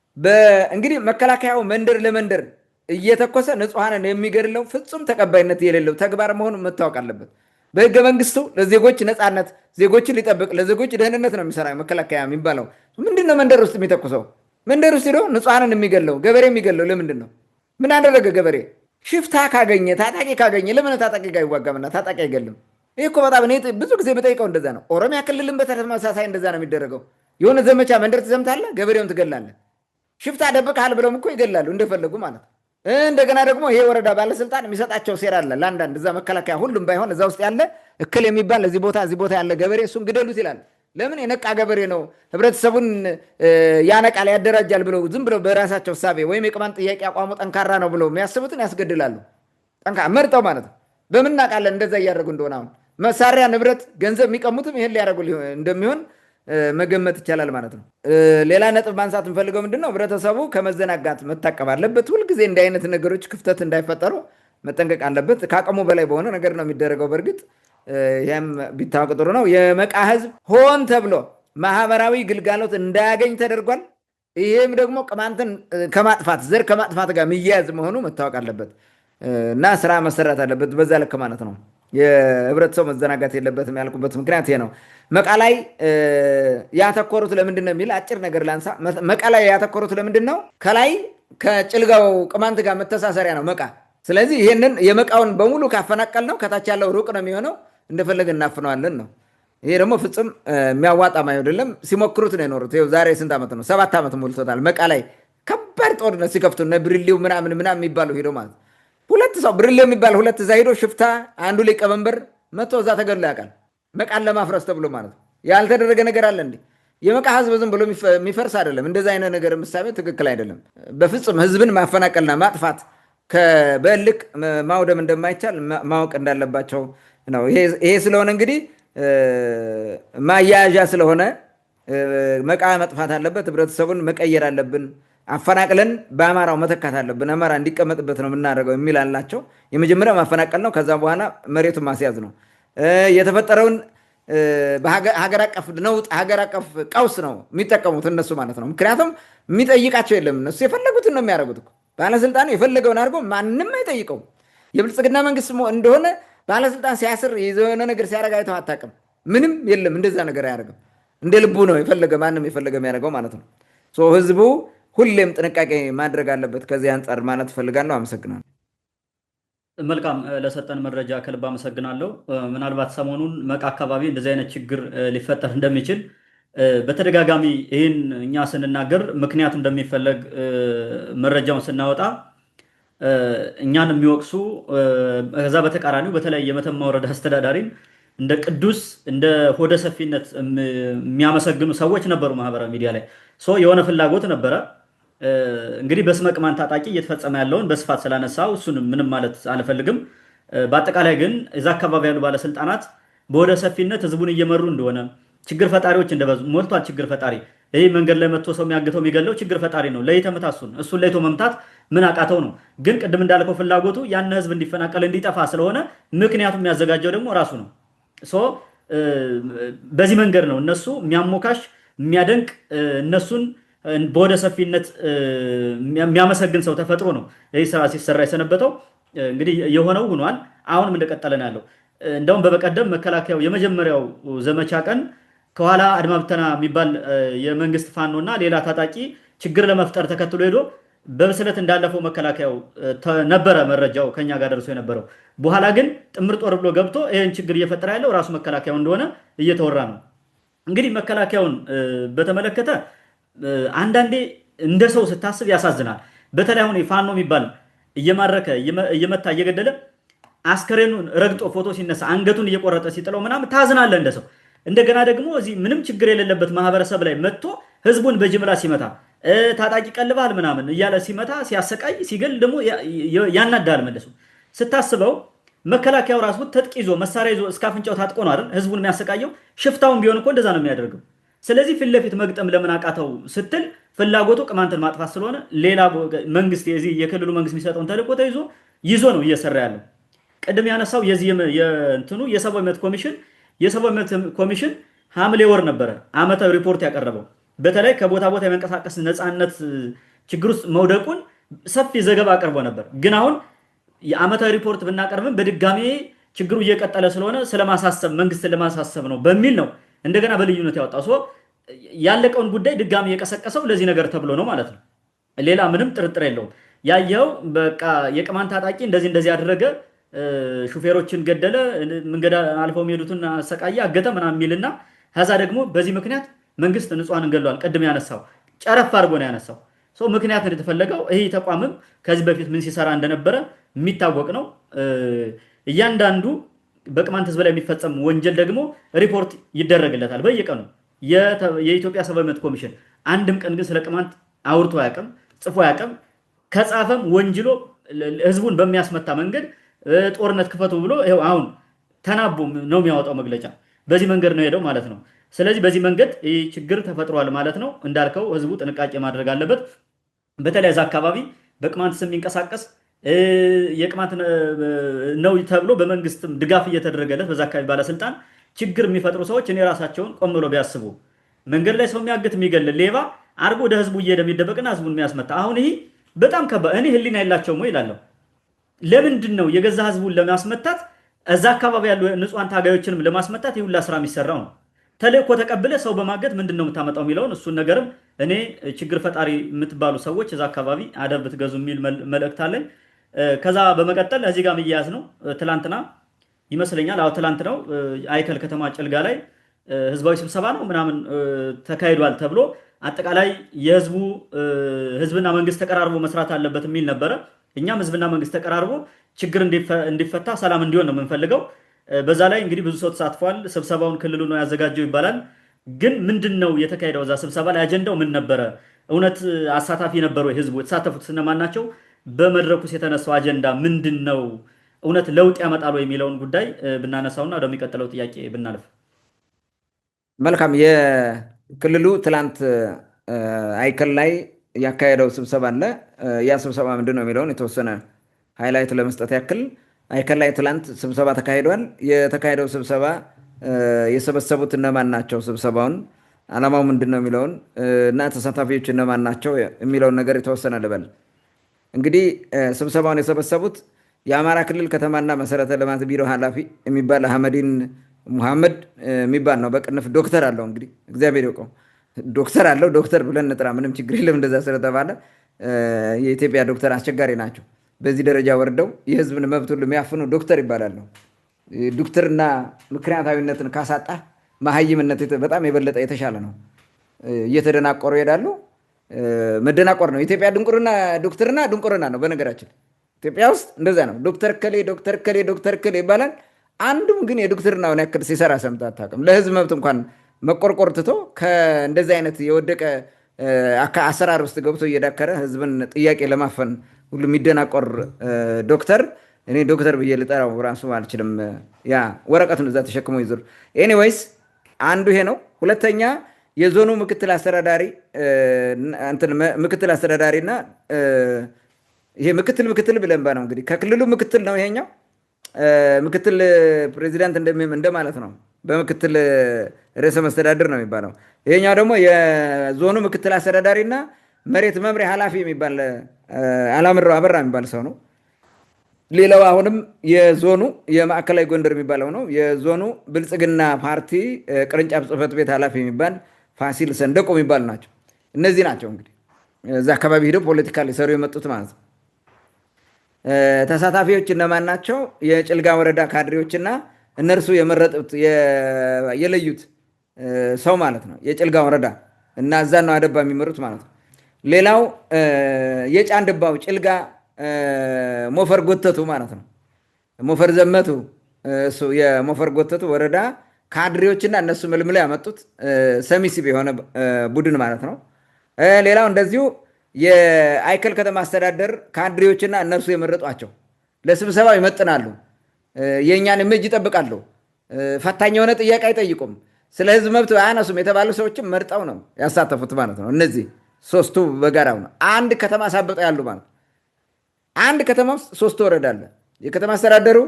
እንግዲህ መከላከያው መንደር ለመንደር እየተኮሰ ንጹሃንን የሚገድለው ፍጹም ተቀባይነት የሌለው ተግባር መሆኑ መታወቅ አለበት። በህገ መንግስቱ ለዜጎች ነፃነት ዜጎችን ሊጠብቅ ለዜጎች ደህንነት ነው የሚሰራ መከላከያ የሚባለው። ምንድነው መንደር ውስጥ የሚተኩሰው? መንደር ውስጥ ሄዶ ንጹሃንን የሚገድለው ገበሬ የሚገድለው ለምንድን ነው? ምን አደረገ ገበሬ? ሽፍታ ካገኘ ታጣቂ ካገኘ ለምን ታጣቂ ጋር ይዋጋምና ታጣቂ አይገልም? ይህ እኮ በጣም እኔ ብዙ ጊዜ በጠይቀው እንደዛ ነው። ኦሮሚያ ክልልን በተመሳሳይ እንደዛ ነው የሚደረገው። የሆነ ዘመቻ መንደር ትዘምታለህ፣ ገበሬውን ትገላለህ። ሽፍታ ደብቀሃል ብለውም እኮ ይገላሉ እንደፈለጉ ማለት ነው። እንደገና ደግሞ ይሄ ወረዳ ባለስልጣን የሚሰጣቸው ሴራ አለ ለአንዳንድ እዛ መከላከያ ሁሉም ባይሆን እዛ ውስጥ ያለ እክል የሚባል እዚህ ቦታ ያለ ገበሬ እሱን ግደሉት ይላል። ለምን? የነቃ ገበሬ ነው፣ ህብረተሰቡን ያነቃል ያደራጃል ብለው ዝም ብለው በራሳቸው ሳቤ ወይም የቅማንት ጥያቄ አቋሙ ጠንካራ ነው ብለው የሚያስቡትን ያስገድላሉ። መርጠው ማለት ነው። በምን እናውቃለን እንደዛ እያደረጉ እንደሆነ? አሁን መሳሪያ፣ ንብረት፣ ገንዘብ የሚቀሙትም ይሄን ሊያደርጉ እንደሚሆን መገመት ይቻላል ማለት ነው። ሌላ ነጥብ ማንሳት እንፈልገው ምንድነው፣ ህብረተሰቡ ከመዘናጋት መታቀብ አለበት። ሁልጊዜ እንዲህ አይነት ነገሮች ክፍተት እንዳይፈጠሩ መጠንቀቅ አለበት። ከአቅሙ በላይ በሆነ ነገር ነው የሚደረገው። በእርግጥ ይህም ቢታወቅ ጥሩ ነው። የመቃ ህዝብ ሆን ተብሎ ማህበራዊ ግልጋሎት እንዳያገኝ ተደርጓል። ይህም ደግሞ ቅማንትን ከማጥፋት ዘር ከማጥፋት ጋር የሚያያዝ መሆኑ መታወቅ አለበት እና ስራ መሰራት አለበት በዛ ልክ ማለት ነው። የህብረተሰቡ መዘናጋት የለበትም ያልኩበት ምክንያት ይሄ ነው። መቃ ላይ ያተኮሩት ለምንድን ነው የሚል አጭር ነገር ላንሳ። መቃ ላይ ያተኮሩት ለምንድን ነው? ከላይ ከጭልጋው ቅማንት ጋር መተሳሰሪያ ነው መቃ። ስለዚህ ይህንን የመቃውን በሙሉ ካፈናቀል ነው ከታች ያለው ሩቅ ነው የሚሆነው፣ እንደፈለገ እናፍነዋለን ነው። ይሄ ደግሞ ፍጹም የሚያዋጣም አይደለም። ሲሞክሩት ነው የኖሩት። ይኸው ዛሬ ስንት ዓመት ነው? 7 ዓመት ሞልቶታል። መቃ ላይ ከባድ ጦርነት ሲከፍቱ እነ ብርሌው ምናምን የሚባሉ ሄዶ ማለት 2 ሰው ብርሌው የሚባል 2 እዛ ሄዶ ሽፍታ አንዱ ሊቀመንበር መጥቶ እዛ ተገድሎ ያውቃል። መቃን ለማፍረስ ተብሎ ማለት ነው። ያልተደረገ ነገር አለ እንዴ? የመቃ ህዝብ ዝም ብሎ የሚፈርስ አይደለም። እንደዛ አይነት ነገር ምሳሌ ትክክል አይደለም። በፍጹም ህዝብን ማፈናቀልና ማጥፋት በልክ ማውደም እንደማይቻል ማወቅ እንዳለባቸው ነው። ይሄ ስለሆነ እንግዲህ ማያያዣ ስለሆነ መቃ መጥፋት አለበት። ህብረተሰቡን መቀየር አለብን። አፈናቅለን በአማራው መተካት አለብን። አማራ እንዲቀመጥበት ነው የምናደርገው የሚል አላቸው። የመጀመሪያው ማፈናቀል ነው። ከዛ በኋላ መሬቱን ማስያዝ ነው። የተፈጠረውን ሀገር አቀፍ ነውጥ፣ ሀገር አቀፍ ቀውስ ነው የሚጠቀሙት እነሱ ማለት ነው። ምክንያቱም የሚጠይቃቸው የለም። እነሱ የፈለጉትን ነው የሚያደርጉት። ባለስልጣኑ የፈለገውን አድርጎ ማንም አይጠይቀውም። የብልጽግና መንግስት እንደሆነ ባለስልጣን ሲያስር የሆነ ነገር ሲያደርግ አይተው አታውቅም። ምንም የለም፣ እንደዛ ነገር አያደርግም። እንደ ልቡ ነው የፈለገ ማንም የፈለገ የሚያደርገው ማለት ነው። ህዝቡ ሁሌም ጥንቃቄ ማድረግ አለበት። ከዚህ አንጻር ማለት እፈልጋለሁ። አመሰግናለሁ። መልካም፣ ለሰጠን መረጃ ከልብ አመሰግናለሁ። ምናልባት ሰሞኑን መቃ አካባቢ እንደዚህ አይነት ችግር ሊፈጠር እንደሚችል በተደጋጋሚ ይህን እኛ ስንናገር ምክንያቱ እንደሚፈለግ መረጃውን ስናወጣ እኛን የሚወቅሱ ከዛ በተቃራኒው በተለይ የመተማ ወረዳ አስተዳዳሪን እንደ ቅዱስ እንደ ሆደ ሰፊነት የሚያመሰግኑ ሰዎች ነበሩ ማህበራዊ ሚዲያ ላይ። የሆነ ፍላጎት ነበረ። እንግዲህ በስመ ቅማንት ታጣቂ እየተፈጸመ ያለውን በስፋት ስላነሳው እሱን ምንም ማለት አልፈልግም። በአጠቃላይ ግን እዛ አካባቢ ያሉ ባለስልጣናት በሆደ ሰፊነት ህዝቡን እየመሩ እንደሆነ፣ ችግር ፈጣሪዎች እንደበዙ ሞልቷል። ችግር ፈጣሪ ይህ መንገድ ላይ መጥቶ ሰው የሚያግተው የሚገለው ችግር ፈጣሪ ነው። ለይተህ ምታ እሱን ለይቶ መምታት ምን አቃተው ነው። ግን ቅድም እንዳልከው ፍላጎቱ ያን ህዝብ እንዲፈናቀል እንዲጠፋ ስለሆነ ምክንያቱም የሚያዘጋጀው ደግሞ ራሱ ነው። በዚህ መንገድ ነው እነሱ የሚያሞካሽ የሚያደንቅ እነሱን በወደ ሰፊነት የሚያመሰግን ሰው ተፈጥሮ ነው ይህ ስራ ሲሰራ የሰነበተው። እንግዲህ የሆነው ሆኗል። አሁንም እንደቀጠለ ነው ያለው። እንደውም በበቀደም መከላከያው የመጀመሪያው ዘመቻ ቀን ከኋላ አድማ ብተና የሚባል የመንግስት ፋኖ እና ሌላ ታጣቂ ችግር ለመፍጠር ተከትሎ ሄዶ በብስለት እንዳለፈው መከላከያው ነበረ መረጃው ከኛ ጋር ደርሶ የነበረው። በኋላ ግን ጥምር ጦር ብሎ ገብቶ ይህን ችግር እየፈጠረ ያለው ራሱ መከላከያው እንደሆነ እየተወራ ነው። እንግዲህ መከላከያውን በተመለከተ አንዳንዴ እንደ ሰው ስታስብ ያሳዝናል። በተለይ አሁን ፋኖ የሚባል እየማረከ እየመታ እየገደለ አስከሬኑን ረግጦ ፎቶ ሲነሳ አንገቱን እየቆረጠ ሲጥለው ምናምን ታዝናለህ እንደ ሰው። እንደገና ደግሞ እዚህ ምንም ችግር የሌለበት ማህበረሰብ ላይ መጥቶ ህዝቡን በጅምላ ሲመታ ታጣቂ ቀልባል ምናምን እያለ ሲመታ ሲያሰቃይ ሲገል ደግሞ ያናዳል። መለሱ ስታስበው መከላከያው ራሱ ትጥቅ ይዞ መሳሪያ ይዞ እስከ አፍንጫው ታጥቆ ነው አይደል ህዝቡን የሚያሰቃየው። ሽፍታውን ቢሆን እኮ እንደዛ ነው የሚያደርገው። ስለዚህ ፊት ለፊት መግጠም ለምን አቃተው ስትል ፍላጎቱ ቅማንትን ማጥፋት ስለሆነ ሌላ መንግስት የዚህ የክልሉ መንግስት የሚሰጠውን ተልዕኮ ይዞ ነው እየሰራ ያለው። ቅድም ያነሳው የዚህ የእንትኑ የሰብአዊ መብት ኮሚሽን ሐምሌ ወር ነበረ ዓመታዊ ሪፖርት ያቀረበው። በተለይ ከቦታ ቦታ የመንቀሳቀስ ነፃነት ችግር ውስጥ መውደቁን ሰፊ ዘገባ አቅርቦ ነበር። ግን አሁን የዓመታዊ ሪፖርት ብናቀርብም በድጋሚ ችግሩ እየቀጠለ ስለሆነ ስለማሳሰብ መንግስት ለማሳሰብ ነው በሚል ነው እንደገና በልዩነት ያወጣው። ያለቀውን ጉዳይ ድጋሚ የቀሰቀሰው ለዚህ ነገር ተብሎ ነው ማለት ነው። ሌላ ምንም ጥርጥር የለውም። ያየው በቃ የቅማንት ታጣቂ እንደዚህ ያደረገ ሹፌሮችን ገደለ፣ መንገድ አልፈው የሚሄዱትን አሰቃየ፣ አገተ ምናምን የሚልና ከዛ ደግሞ በዚህ ምክንያት መንግስት ንጹሃን እንገለዋል። ቅድም ያነሳው ጨረፍ አድርጎ ነው ያነሳው። ምክንያት እንደተፈለገው ይህ ተቋምም ከዚህ በፊት ምን ሲሰራ እንደነበረ የሚታወቅ ነው። እያንዳንዱ በቅማንት ህዝብ ላይ የሚፈጸም ወንጀል ደግሞ ሪፖርት ይደረግለታል በየቀኑ። የኢትዮጵያ ሰብአዊ መብት ኮሚሽን አንድም ቀን ግን ስለ ቅማንት አውርቶ አያውቅም፣ ጽፎ አያውቅም። ከጻፈም ወንጅሎ ህዝቡን በሚያስመታ መንገድ ጦርነት ክፈቱ ብሎ ይኸው አሁን ተናቦ ነው የሚያወጣው መግለጫ። በዚህ መንገድ ነው ሄደው ማለት ነው። ስለዚህ በዚህ መንገድ ይህ ችግር ተፈጥሯል ማለት ነው። እንዳልከው ህዝቡ ጥንቃቄ ማድረግ አለበት። በተለይ እዛ አካባቢ በቅማንት ስም የሚንቀሳቀስ የቅማንት ነው ተብሎ በመንግስትም ድጋፍ እየተደረገለት በዛ አካባቢ ባለስልጣን ችግር የሚፈጥሩ ሰዎች እኔ ራሳቸውን ቆም ብሎ ቢያስቡ፣ መንገድ ላይ ሰው የሚያግት የሚገል ሌባ አድርጎ ወደ ህዝቡ እየሄደ የሚደበቅና ህዝቡን የሚያስመታ አሁን ይህ በጣም ከባድ። እኔ ህሊና የላቸውም ይላለሁ። ለምንድን ነው የገዛ ህዝቡን ለማስመታት እዛ አካባቢ ያሉ ንጹሃን ታጋዮችንም ለማስመታት ይሁላ ስራ የሚሰራው ነው? ተልእኮ ተቀብለ ሰው በማገት ምንድን ነው የምታመጣው የሚለውን እሱን ነገርም እኔ ችግር ፈጣሪ የምትባሉ ሰዎች እዛ አካባቢ አደብ ብትገዙ የሚል መልእክት አለኝ። ከዛ በመቀጠል እዚህ ጋር የሚያያዝ ነው። ትላንትና ይመስለኛል ትላንት ነው አይከል ከተማ ጭልጋ ላይ ህዝባዊ ስብሰባ ነው ምናምን ተካሂዷል ተብሎ አጠቃላይ ህዝብና መንግስት ተቀራርቦ መስራት አለበት የሚል ነበረ። እኛም ህዝብና መንግስት ተቀራርቦ ችግር እንዲፈታ ሰላም እንዲሆን ነው የምንፈልገው። በዛ ላይ እንግዲህ ብዙ ሰው ተሳትፏል። ስብሰባውን ክልሉ ነው ያዘጋጀው ይባላል። ግን ምንድን ነው የተካሄደው? እዛ ስብሰባ ላይ አጀንዳው ምን ነበረ? እውነት አሳታፊ ነበሩ ወይ? ህዝቡ የተሳተፉት እነማን ናቸው? በመድረኩስ የተነሳው አጀንዳ ምንድን ነው? እውነት ለውጥ ያመጣሉ የሚለውን ጉዳይ ብናነሳውና ወደሚቀጥለው ጥያቄ ብናልፍ መልካም። የክልሉ ትላንት አይከል ላይ ያካሄደው ስብሰባ አለ። ያ ስብሰባ ምንድን ነው የሚለውን የተወሰነ ሃይላይት ለመስጠት ያክል አይከል ላይ ትላንት ስብሰባ ተካሂዷል። የተካሄደው ስብሰባ የሰበሰቡት እነማን ናቸው፣ ስብሰባውን ዓላማው ምንድን ነው የሚለውን እና ተሳታፊዎች እነማን ናቸው የሚለውን ነገር የተወሰነ ልበል። እንግዲህ ስብሰባውን የሰበሰቡት የአማራ ክልል ከተማና መሰረተ ልማት ቢሮ ኃላፊ የሚባል አህመዲን ሙሐመድ የሚባል ነው። በቅንፍ ዶክተር አለው። እንግዲህ እግዚአብሔር ይወቀው ዶክተር አለው። ዶክተር ብለን እንጥራ፣ ምንም ችግር የለም። እንደዛ ስለተባለ የኢትዮጵያ ዶክተር አስቸጋሪ ናቸው። በዚህ ደረጃ ወርደው የህዝብን መብት ሁሉ የሚያፍኑ ዶክተር ይባላሉ። ዶክተርና ምክንያታዊነትን ካሳጣ መሀይምነት በጣም የበለጠ የተሻለ ነው። እየተደናቆሩ ይሄዳሉ። መደናቆር ነው። ኢትዮጵያ ድንቁርና ዶክተርና ድንቁርና ነው። በነገራችን ኢትዮጵያ ውስጥ እንደዛ ነው። ዶክተር ከሌ ዶክተር ከሌ ዶክተር ከሌ ይባላል። አንዱም ግን የዶክተርናውን ያክል ሲሰራ ሰምተህ አታውቅም። ለህዝብ መብት እንኳን መቆርቆር ትቶ ከእንደዚህ አይነት የወደቀ አሰራር ውስጥ ገብቶ እየዳከረ ህዝብን ጥያቄ ለማፈን ሁሉ የሚደናቆር ዶክተር እኔ ዶክተር ብዬ ልጠራው ራሱ አልችልም። ያ ወረቀቱን እዛ ተሸክሞ ይዞር። ኤኒዌይስ አንዱ ይሄ ነው። ሁለተኛ የዞኑ ምክትል አስተዳዳሪና ይሄ ምክትል ብለን ነው እንግዲህ ከክልሉ ምክትል ነው ይሄኛው ምክትል ፕሬዚዳንት እንደማለት ነው። በምክትል ርዕሰ መስተዳድር ነው የሚባለው። ይሄኛው ደግሞ የዞኑ ምክትል አስተዳዳሪና መሬት መምሪያ ኃላፊ የሚባል አላምረው አበራ የሚባል ሰው ነው። ሌላው አሁንም የዞኑ የማዕከላዊ ጎንደር የሚባለው ነው። የዞኑ ብልጽግና ፓርቲ ቅርንጫፍ ጽህፈት ቤት ኃላፊ የሚባል ፋሲል ሰንደቆ የሚባሉ ናቸው። እነዚህ ናቸው እንግዲህ እዛ አካባቢ ሄደው ፖለቲካ ሊሰሩ የመጡት ማለት ነው። ተሳታፊዎች እነማን ናቸው? የጭልጋ ወረዳ ካድሬዎችና እነርሱ የመረጡት የለዩት ሰው ማለት ነው። የጭልጋ ወረዳ እና እዛ ነው አደባ የሚመሩት ማለት ነው። ሌላው የጫንድባው ጭልጋ ሞፈር ጎተቱ ማለት ነው። ሞፈር ዘመቱ እሱ የሞፈር ጎተቱ ወረዳ ካድሬዎችና እነሱ መልምለው ያመጡት ሰሚሲብ የሆነ ቡድን ማለት ነው። ሌላው እንደዚሁ የአይከል ከተማ አስተዳደር ካድሬዎችና እነርሱ የመረጧቸው ለስብሰባው ይመጥናሉ፣ የእኛን እጅ ይጠብቃሉ፣ ፈታኝ የሆነ ጥያቄ አይጠይቁም፣ ስለ ህዝብ መብት አያነሱም የተባሉ ሰዎችም መርጠው ነው ያሳተፉት ማለት ነው። እነዚህ ሶስቱ በጋራው ነው አንድ ከተማ ሳበጠው ያሉ ማለት። አንድ ከተማ ውስጥ ሶስት ወረዳ አለ። የከተማ አስተዳደሩ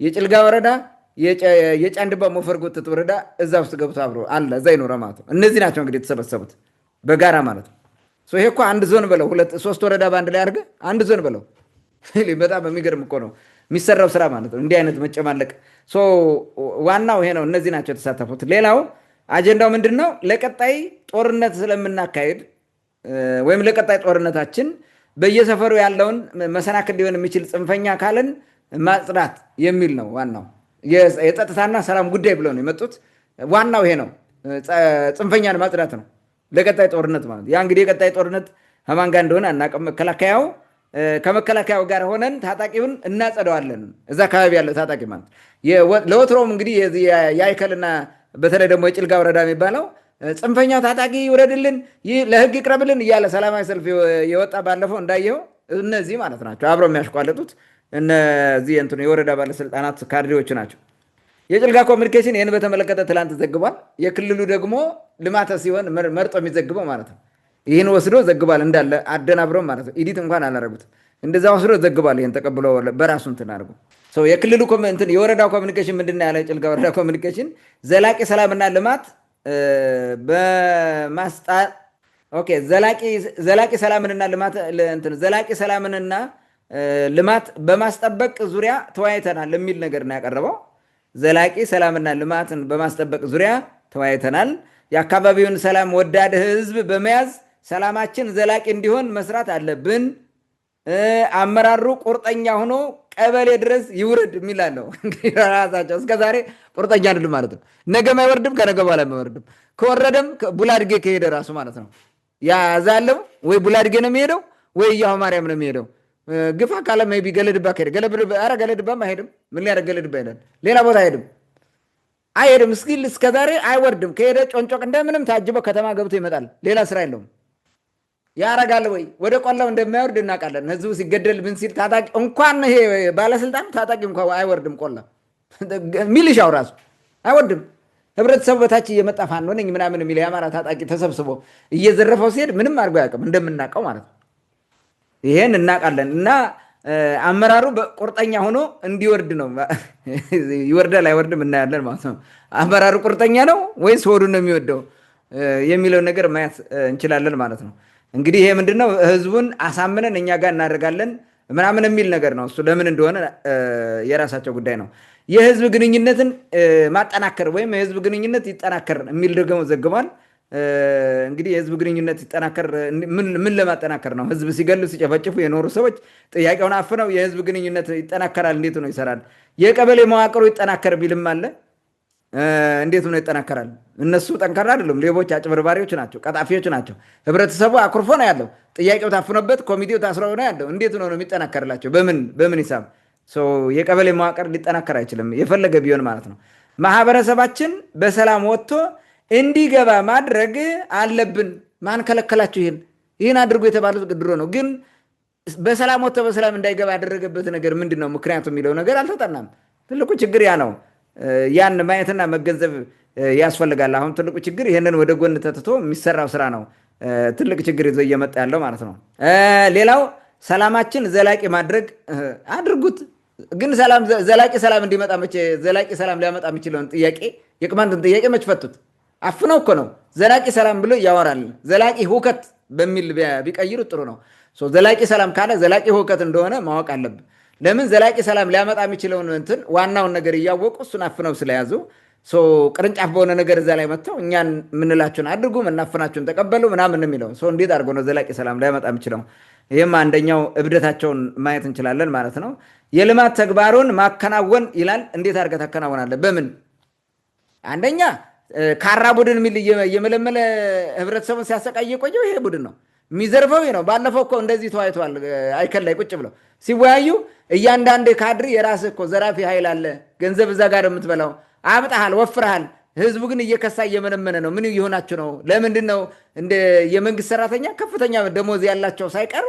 የጭልጋ ወረዳ፣ የጫንድባ ሞፈር ጎተት ወረዳ እዛ ውስጥ ገብቶ አብሮ አለ፣ እዛ ይኖረ ማለት ነው። እነዚህ ናቸው እንግዲህ የተሰበሰቡት በጋራ ማለት ነው። ይሄ እኮ አንድ ዞን በለው ሶስት ወረዳ በአንድ ላይ አድርገህ አንድ ዞን በለው። በጣም የሚገርም እኮ ነው የሚሰራው ስራ ማለት ነው። እንዲህ አይነት መጨማለቅ ዋናው ይሄ ነው። እነዚህ ናቸው የተሳተፉት። ሌላው አጀንዳው ምንድን ነው? ለቀጣይ ጦርነት ስለምናካሄድ ወይም ለቀጣይ ጦርነታችን በየሰፈሩ ያለውን መሰናክል ሊሆን የሚችል ጽንፈኛ ካልን ማጽዳት የሚል ነው። ዋናው የጸጥታና ሰላም ጉዳይ ብለው ነው የመጡት። ዋናው ይሄ ነው፣ ጽንፈኛን ማጽዳት ነው ለቀጣይ ጦርነት ማለት። ያ እንግዲህ የቀጣይ ጦርነት ከማን ጋር እንደሆነ አናውቅም። ከመከላከያው ጋር ሆነን ታጣቂውን እናጸደዋለን። እዛ አካባቢ ያለው ታጣቂ ማለት ለወትሮም እንግዲህ የአይከልና በተለይ ደግሞ የጭልጋ ወረዳ የሚባለው ጽንፈኛው ታጣቂ ይውረድልን፣ ለህግ ይቅረብልን እያለ ሰላማዊ ሰልፍ የወጣ ባለፈው እንዳየው እነዚህ ማለት ናቸው አብረው የሚያሽቋለጡት እነዚህ የወረዳ ባለስልጣናት ካድሬዎች ናቸው። የጭልጋ ኮሚኒኬሽን ይህን በተመለከተ ትላንት ዘግቧል። የክልሉ ደግሞ ልማተ ሲሆን መርጦ የሚዘግበው ማለት ነው። ይህን ወስዶ ዘግቧል እንዳለ አደናብረው ማለት ነው። ኢዲት እንኳን አላረጉት። እንደዛ ወስዶ ዘግቧል። ይህን ተቀብሎ በራሱ እንትን አድርጎ የክልሉ የወረዳው ኮሚኒኬሽን ምንድን ነው ያለ? የጭልጋ ወረዳ ኮሚኒኬሽን ዘላቂ ሰላምና ልማት ዘላቂ ሰላምንና ልማት በማስጠበቅ ዙሪያ ተወያይተናል የሚል ነገር ነው ያቀረበው። ዘላቂ ሰላምና ልማትን በማስጠበቅ ዙሪያ ተወያይተናል። የአካባቢውን ሰላም ወዳድ ህዝብ በመያዝ ሰላማችን ዘላቂ እንዲሆን መስራት አለብን። አመራሩ ቁርጠኛ ሆኖ ቀበሌ ድረስ ይውረድ የሚላለው ራሳቸው እስከዛሬ ቁርጠኛ አይደሉም ማለት ነው። ነገም አይወርድም፣ ከነገ በኋላ አይወርድም። ከወረደም ቡላድጌ ከሄደ ራሱ ማለት ነው ያዛለው ወይ ቡላድጌ ነው የሚሄደው ወይ እያሁ ማርያም ነው የሚሄደው። ግፋ ካለ ቢ ገለድባ ከሄደ ገለድባም አይሄድም። ምን ሊያደርግ ገለድባ ይሄዳል? ሌላ ቦታ አይሄድም። እስከዛሬ አይወርድም። ከሄደ ጮንጮቅ እንደምንም ታጅበው ከተማ ገብቶ ይመጣል። ሌላ ስራ የለውም። ያረጋል ወይ ወደ ቆላው እንደማይወርድ እናውቃለን። ህዝቡ ሲገደል ምን ሲል ታጣቂ እንኳን ይሄ ባለስልጣን ታጣቂ እንኳን አይወርድም። ቆላ ሚሊሻው ራሱ አይወርድም። ህብረተሰቡ በታች እየመጣ ፋኖ ነኝ ምናምን የሚል የአማራ ታጣቂ ተሰብስቦ እየዘረፈው ሲሄድ ምንም አድርጎ አያውቅም፣ እንደምናውቀው ማለት ነው። ይሄን እናውቃለን። እና አመራሩ ቁርጠኛ ሆኖ እንዲወርድ ነው። ይወርዳል አይወርድም እናያለን ማለት ነው። አመራሩ ቁርጠኛ ነው ወይስ ሆዱን ነው የሚወደው የሚለውን ነገር ማየት እንችላለን ማለት ነው። እንግዲህ ይሄ ምንድነው ህዝቡን አሳምነን እኛ ጋር እናደርጋለን ምናምን የሚል ነገር ነው። እሱ ለምን እንደሆነ የራሳቸው ጉዳይ ነው። የህዝብ ግንኙነትን ማጠናከር ወይም የህዝብ ግንኙነት ይጠናከር የሚል ደግሞ ዘግቧል። እንግዲህ የህዝብ ግንኙነት ይጠናከር ምን ለማጠናከር ነው? ህዝብ ሲገሉ ሲጨፈጭፉ የኖሩ ሰዎች ጥያቄውን አፍነው የህዝብ ግንኙነት ይጠናከራል እንዴት ነው ይሰራል? የቀበሌ መዋቅሩ ይጠናከር ቢልም አለ። እንዴት ነው ይጠናከራል? እነሱ ጠንካራ አይደሉም። ሌቦች፣ አጭበርባሪዎች ናቸው፣ ቀጣፊዎች ናቸው። ህብረተሰቡ አኩርፎ ነው ያለው። ጥያቄው ታፍኖበት ኮሚቴው ታስሮ ነው ያለው። እንዴት ነው የሚጠናከርላቸው? በምን ሂሳብ? የቀበሌ መዋቅር ሊጠናከር አይችልም፣ የፈለገ ቢሆን ማለት ነው። ማህበረሰባችን በሰላም ወጥቶ እንዲገባ ማድረግ አለብን። ማን ከለከላችሁ? ይህን አድርጎ የተባሉት ድሮ ነው። ግን በሰላም ወጥቶ በሰላም እንዳይገባ ያደረገበት ነገር ምንድን ነው? ምክንያቱ የሚለው ነገር አልተጠናም። ትልቁ ችግር ያ ነው። ያን ማየትና መገንዘብ ያስፈልጋል። አሁን ትልቁ ችግር ይህንን ወደ ጎን ተትቶ የሚሰራው ስራ ነው ትልቅ ችግር ይዞ እየመጣ ያለው ማለት ነው። ሌላው ሰላማችን ዘላቂ ማድረግ አድርጉት። ግን ዘላቂ ሰላም እንዲመጣ ዘላቂ ሰላም ሊያመጣ የሚችለውን ጥያቄ የቅማንትን ጥያቄ መች ፈቱት? አፍነው እኮ ነው። ዘላቂ ሰላም ብሎ ያወራል። ዘላቂ ሁከት በሚል ቢቀይሩት ጥሩ ነው። ዘላቂ ሰላም ካለ ዘላቂ ሁከት እንደሆነ ማወቅ አለብን። ለምን ዘላቂ ሰላም ሊያመጣ የሚችለውን እንትን ዋናውን ነገር እያወቁ እሱን አፍነው ስለያዙ ቅርንጫፍ በሆነ ነገር እዛ ላይ መጥተው እኛን ምንላችሁን አድርጉ ምናፍናችሁን ተቀበሉ ምናምን የሚለው እንዴት አድርጎ ነው ዘላቂ ሰላም ሊያመጣ የሚችለው? ይህም አንደኛው እብደታቸውን ማየት እንችላለን ማለት ነው። የልማት ተግባሩን ማከናወን ይላል። እንዴት አድርገህ ታከናወናለህ? በምን? አንደኛ ካራ ቡድን የሚል የመለመለ ህብረተሰቡን ሲያሰቃይ የቆየው ይሄ ቡድን ነው። የሚዘርፈው ነው። ባለፈው እኮ እንደዚህ ተዋይተዋል። አይከል ላይ ቁጭ ብለው ሲወያዩ እያንዳንድ ካድሪ የራስህ እኮ ዘራፊ ኃይል አለ፣ ገንዘብ እዛ ጋር የምትበላው አብጠሃል፣ ወፍረሃል። ህዝቡ ግን እየከሳ እየመነመነ ነው። ምን እየሆናችሁ ነው? ለምንድን ነው እንደ የመንግስት ሰራተኛ ከፍተኛ ደሞዝ ያላቸው ሳይቀሩ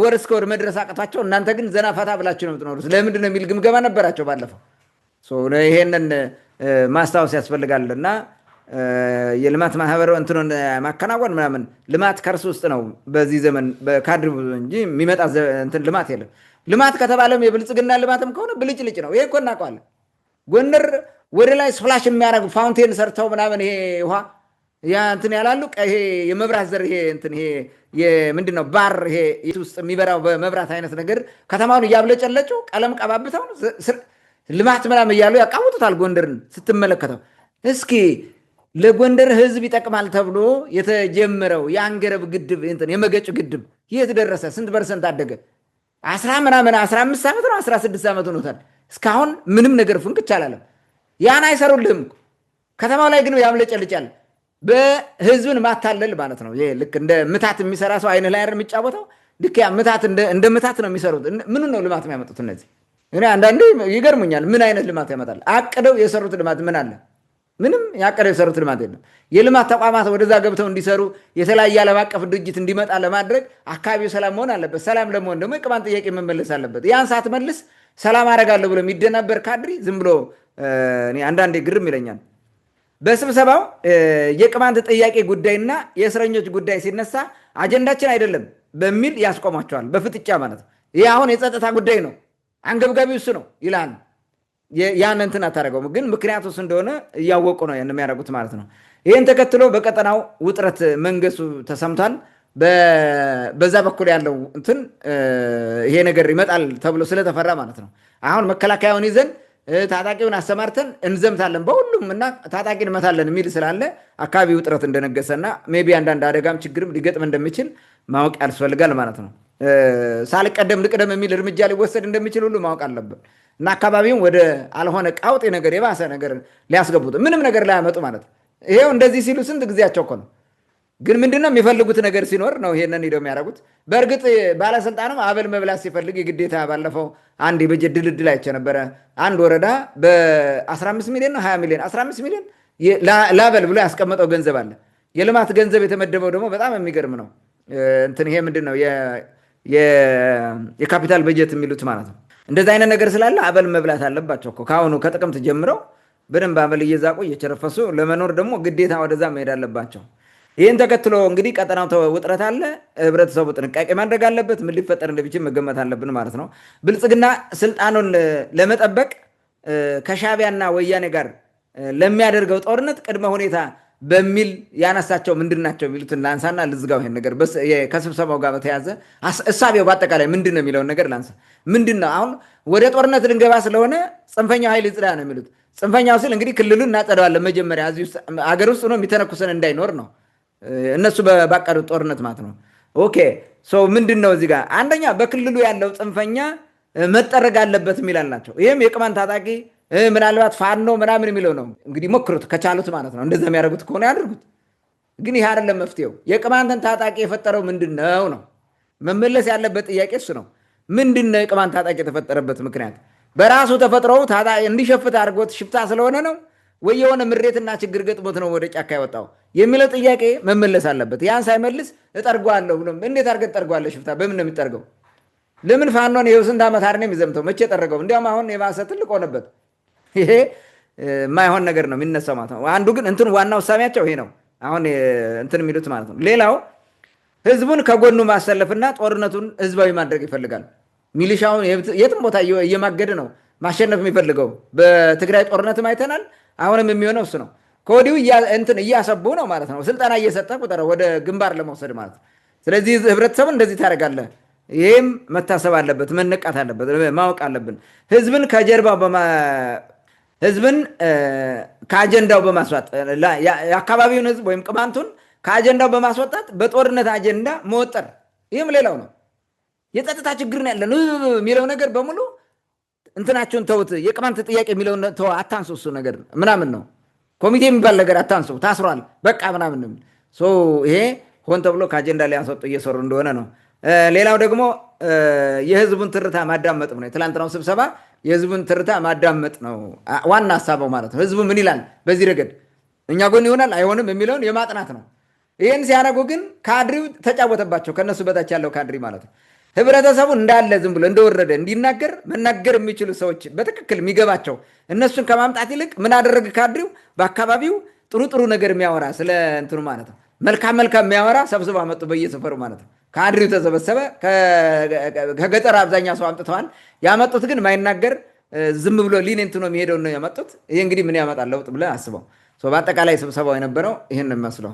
ወር እስከ ወር መድረስ አቅቷቸው እናንተ ግን ዘና ፈታ ብላችሁ ነው የምትኖሩት? ለምንድን ነው የሚል ግምገማ ነበራቸው ባለፈው። ይሄንን ማስታወስ ያስፈልጋል። እና የልማት ማህበር እንትኑን ማከናወን ምናምን ልማት ከእርሱ ውስጥ ነው በዚህ ዘመን በካድሪ እንጂ የሚመጣ እንትን ልማት የለም። ልማት ከተባለም የብልጽግና ልማትም ከሆነ ብልጭልጭ ነው። ይሄ እኮ እናውቀዋለን። ጎንደር ወደ ላይ ስፕላሽ የሚያደርጉ ፋውንቴን ሰርተው ምናምን ይሄ ውሃ ያ እንትን ያላሉ ይሄ የመብራት ዘር ይሄ እንትን ይሄ ምንድን ነው ባር ይሄ ውስጥ የሚበራው በመብራት አይነት ነገር ከተማውን እያብለጨለጩ ቀለም ቀባብተው ልማት ምናምን እያሉ ያቃውጡታል። ጎንደርን ስትመለከተው እስኪ ለጎንደር ህዝብ ይጠቅማል ተብሎ የተጀመረው የአንገረብ ግድብ የመገጭ ግድብ የት ደረሰ? ስንት ፐርሰንት አደገ? 15 ዓመት ነው 16 ዓመት ሆኖታል። እስካሁን ምንም ነገር ፍንክች አላለም። ያን አይሰሩልህም። ከተማው ላይ ግን ያብለጨልጫል። በህዝብን ማታለል ማለት ነው። ይሄ ልክ እንደ ምታት የሚሰራ ሰው አይን ላይ አይደል የሚጫወተው? ልክ ያ ምታት እንደ ምታት ነው የሚሰሩት። ምን ነው ልማት የሚያመጡት እነዚህ? እኔ አንዳንዴ ይገርሙኛል። ምን አይነት ልማት ያመጣል? አቅደው የሰሩት ልማት ምን አለ? ምንም ያቀደው የሰሩት ልማት የለም። የልማት ተቋማት ወደዛ ገብተው እንዲሰሩ የተለያየ ዓለም አቀፍ ድርጅት እንዲመጣ ለማድረግ አካባቢው ሰላም መሆን አለበት። ሰላም ለመሆን ደግሞ የቅማንት ጥያቄ መመለስ አለበት። ያን ሳትመልስ ሰላም አደርጋለሁ ብሎ የሚደናበር ካድሪ ዝም ብሎ አንዳንዴ ግርም ይለኛል። በስብሰባው የቅማንት ጥያቄ ጉዳይና የእስረኞች ጉዳይ ሲነሳ አጀንዳችን አይደለም በሚል ያስቆማቸዋል። በፍጥጫ ማለት ነው። ይህ አሁን የጸጥታ ጉዳይ ነው፣ አንገብጋቢው እሱ ነው ይላል። ያን እንትን አታደርገውም፣ ግን ምክንያቱስ እንደሆነ እያወቁ ነው የሚያደርጉት ማለት ነው። ይህን ተከትሎ በቀጠናው ውጥረት መንገሱ ተሰምቷል። በዛ በኩል ያለው እንትን ይሄ ነገር ይመጣል ተብሎ ስለተፈራ ማለት ነው። አሁን መከላከያውን ይዘን ታጣቂውን አሰማርተን እንዘምታለን በሁሉም እና ታጣቂ እንመታለን የሚል ስላለ አካባቢ ውጥረት እንደነገሰና ሜይ ቢ አንዳንድ አደጋም ችግርም ሊገጥም እንደሚችል ማወቅ ያስፈልጋል ማለት ነው። ሳልቀደም ልቅደም የሚል እርምጃ ሊወሰድ እንደሚችል ሁሉ ማወቅ አለብን እና አካባቢውን ወደ አልሆነ ቃውጤ ነገር የባሰ ነገር ሊያስገቡት ምንም ነገር ላያመጡ ማለት ይሄው እንደዚህ ሲሉ ስንት ጊዜያቸው እኮ ነው። ግን ምንድነው የሚፈልጉት ነገር ሲኖር ነው ይሄንን ሄደው የሚያደርጉት። በእርግጥ ባለስልጣንም አበል መብላት ሲፈልግ የግዴታ ባለፈው አንድ የበጀት ድልድል አይቼ ነበረ። አንድ ወረዳ በ15 ሚሊዮን ነው 20 ሚሊዮን 15 ሚሊዮን ላበል ብሎ ያስቀመጠው ገንዘብ አለ። የልማት ገንዘብ የተመደበው ደግሞ በጣም የሚገርም ነው። እንትን ይሄ ምንድነው የካፒታል በጀት የሚሉት ማለት ነው። እንደዚህ አይነት ነገር ስላለ አበል መብላት አለባቸው እኮ ከአሁኑ ከጥቅምት ጀምረው በደንብ አበል እየዛቁ እየቸረፈሱ ለመኖር ደግሞ ግዴታ ወደዛ መሄድ አለባቸው። ይህን ተከትሎ እንግዲህ ቀጠናው ውጥረት አለ። ህብረተሰቡ ጥንቃቄ ማድረግ አለበት። ምን ሊፈጠር እንደሚችል መገመት አለብን ማለት ነው። ብልጽግና ስልጣኑን ለመጠበቅ ከሻዕቢያና ወያኔ ጋር ለሚያደርገው ጦርነት ቅድመ ሁኔታ በሚል ያነሳቸው ምንድን ናቸው የሚሉትን ላንሳና ልዝጋው። ይሄን ነገር ከስብሰባው ጋር በተያዘ እሳቤው በአጠቃላይ ምንድን ነው የሚለውን ነገር ላንሳ። ምንድን ነው አሁን ወደ ጦርነት ልንገባ ስለሆነ ጽንፈኛው ኃይል ይጽዳ ነው የሚሉት። ጽንፈኛው ስል እንግዲህ ክልሉን እናጸደዋለን መጀመሪያ አገር ውስጥ ነው የሚተነኩሰን እንዳይኖር ነው እነሱ ባቀዱት ጦርነት ማለት ነው። ኦኬ ምንድን ነው እዚህ ጋር አንደኛ በክልሉ ያለው ጽንፈኛ መጠረግ አለበት የሚላል ናቸው። ይህም የቅማንት ታጣቂ ምናልባት ፋኖ ምናምን የሚለው ነው። እንግዲህ ሞክሩት ከቻሉት ማለት ነው። እንደዛ የሚያደርጉት ከሆነ ያድርጉት። ግን ይህ አይደለም መፍትሄው። የቅማንትን ታጣቂ የፈጠረው ምንድን ነው ነው መመለስ ያለበት ጥያቄ እሱ ነው። ምንድን ነው የቅማንት ታጣቂ የተፈጠረበት ምክንያት? በራሱ ተፈጥሮው እንዲሸፍት አድርጎት ሽፍታ ስለሆነ ነው ወይ የሆነ ምሬትና ችግር ገጥሞት ነው ወደ ጫካ ያወጣው የሚለው ጥያቄ መመለስ አለበት። ያን ሳይመልስ እጠርጓለሁ ብሎ እንዴት አድርገህ ትጠርጓለህ? ሽፍታ በምን ነው የሚጠርገው? ለምን ፋኖን ይኸው ስንት ዓመት አይደል የሚዘምተው? መቼ ጠረገው? እንዲያውም አሁን የባሰ ትልቅ ሆነበት። ይሄ የማይሆን ነገር ነው የሚነሳው ማለት ነው። አንዱ ግን ዋናው ውሳኔያቸው ይሄ ነው አሁን የሚሉት ማለት ነው። ሌላው ህዝቡን ከጎኑ ማሰለፍና ጦርነቱን ህዝባዊ ማድረግ ይፈልጋል። ሚሊሻውን የትም ቦታ እየማገደ ነው ማሸነፍ የሚፈልገው። በትግራይ ጦርነትም አይተናል። አሁንም የሚሆነው እሱ ነው። ከወዲሁ እያሰቡ ነው ማለት ነው። ስልጠና እየሰጠ ቁጠረው ወደ ግንባር ለመውሰድ ማለት ነው። ስለዚህ ህብረተሰቡን እንደዚህ ታደርጋለህ። ይህም መታሰብ አለበት፣ መነቃት አለበት፣ ማወቅ አለብን። ህዝብን ከአጀንዳው በማስዋጥ የአካባቢውን ህዝብ ወይም ቅማንቱን ከአጀንዳው በማስወጣት በጦርነት አጀንዳ መወጠር፣ ይህም ሌላው ነው። የጸጥታ ችግር ነው ያለን የሚለው ነገር በሙሉ እንትናችሁን ተውት። የቅማንት ጥያቄ የሚለውን ተው፣ አታንሱ። እሱ ነገር ምናምን ነው። ኮሚቴ የሚባል ነገር አታንሱ፣ ታስሯል በቃ ምናምን። ይሄ ሆን ተብሎ ከአጀንዳ ላይ ያስወጡ እየሰሩ እንደሆነ ነው። ሌላው ደግሞ የህዝቡን ትርታ ማዳመጥ ነው። የትላንትናው ስብሰባ የህዝቡን ትርታ ማዳመጥ ነው ዋና ሀሳበው ማለት ነው። ህዝቡ ምን ይላል በዚህ ረገድ እኛ ጎን ይሆናል አይሆንም የሚለውን የማጥናት ነው። ይህን ሲያደርጉ ግን ካድሪው ተጫወተባቸው፣ ከነሱ በታች ያለው ካድሪ ማለት ነው። ህብረተሰቡ እንዳለ ዝም ብሎ እንደወረደ እንዲናገር መናገር የሚችሉ ሰዎች በትክክል የሚገባቸው እነሱን ከማምጣት ይልቅ ምን አደረገ ካድሪው? በአካባቢው ጥሩ ጥሩ ነገር የሚያወራ ስለ እንትኑ ማለት ነው መልካም የሚያወራ ሰብስባ መጡ በየሰፈሩ ማለት ነው። ካድሪው ተሰበሰበ። ከገጠር አብዛኛው ሰው አምጥተዋል። ያመጡት ግን ማይናገር ዝም ብሎ ሊኔንት ነው የሚሄደው ነው ያመጡት። ይሄ እንግዲህ ምን ያመጣል ለውጥ ብለህ አስበው። በአጠቃላይ ስብሰባው የነበረው ይህን መስለው።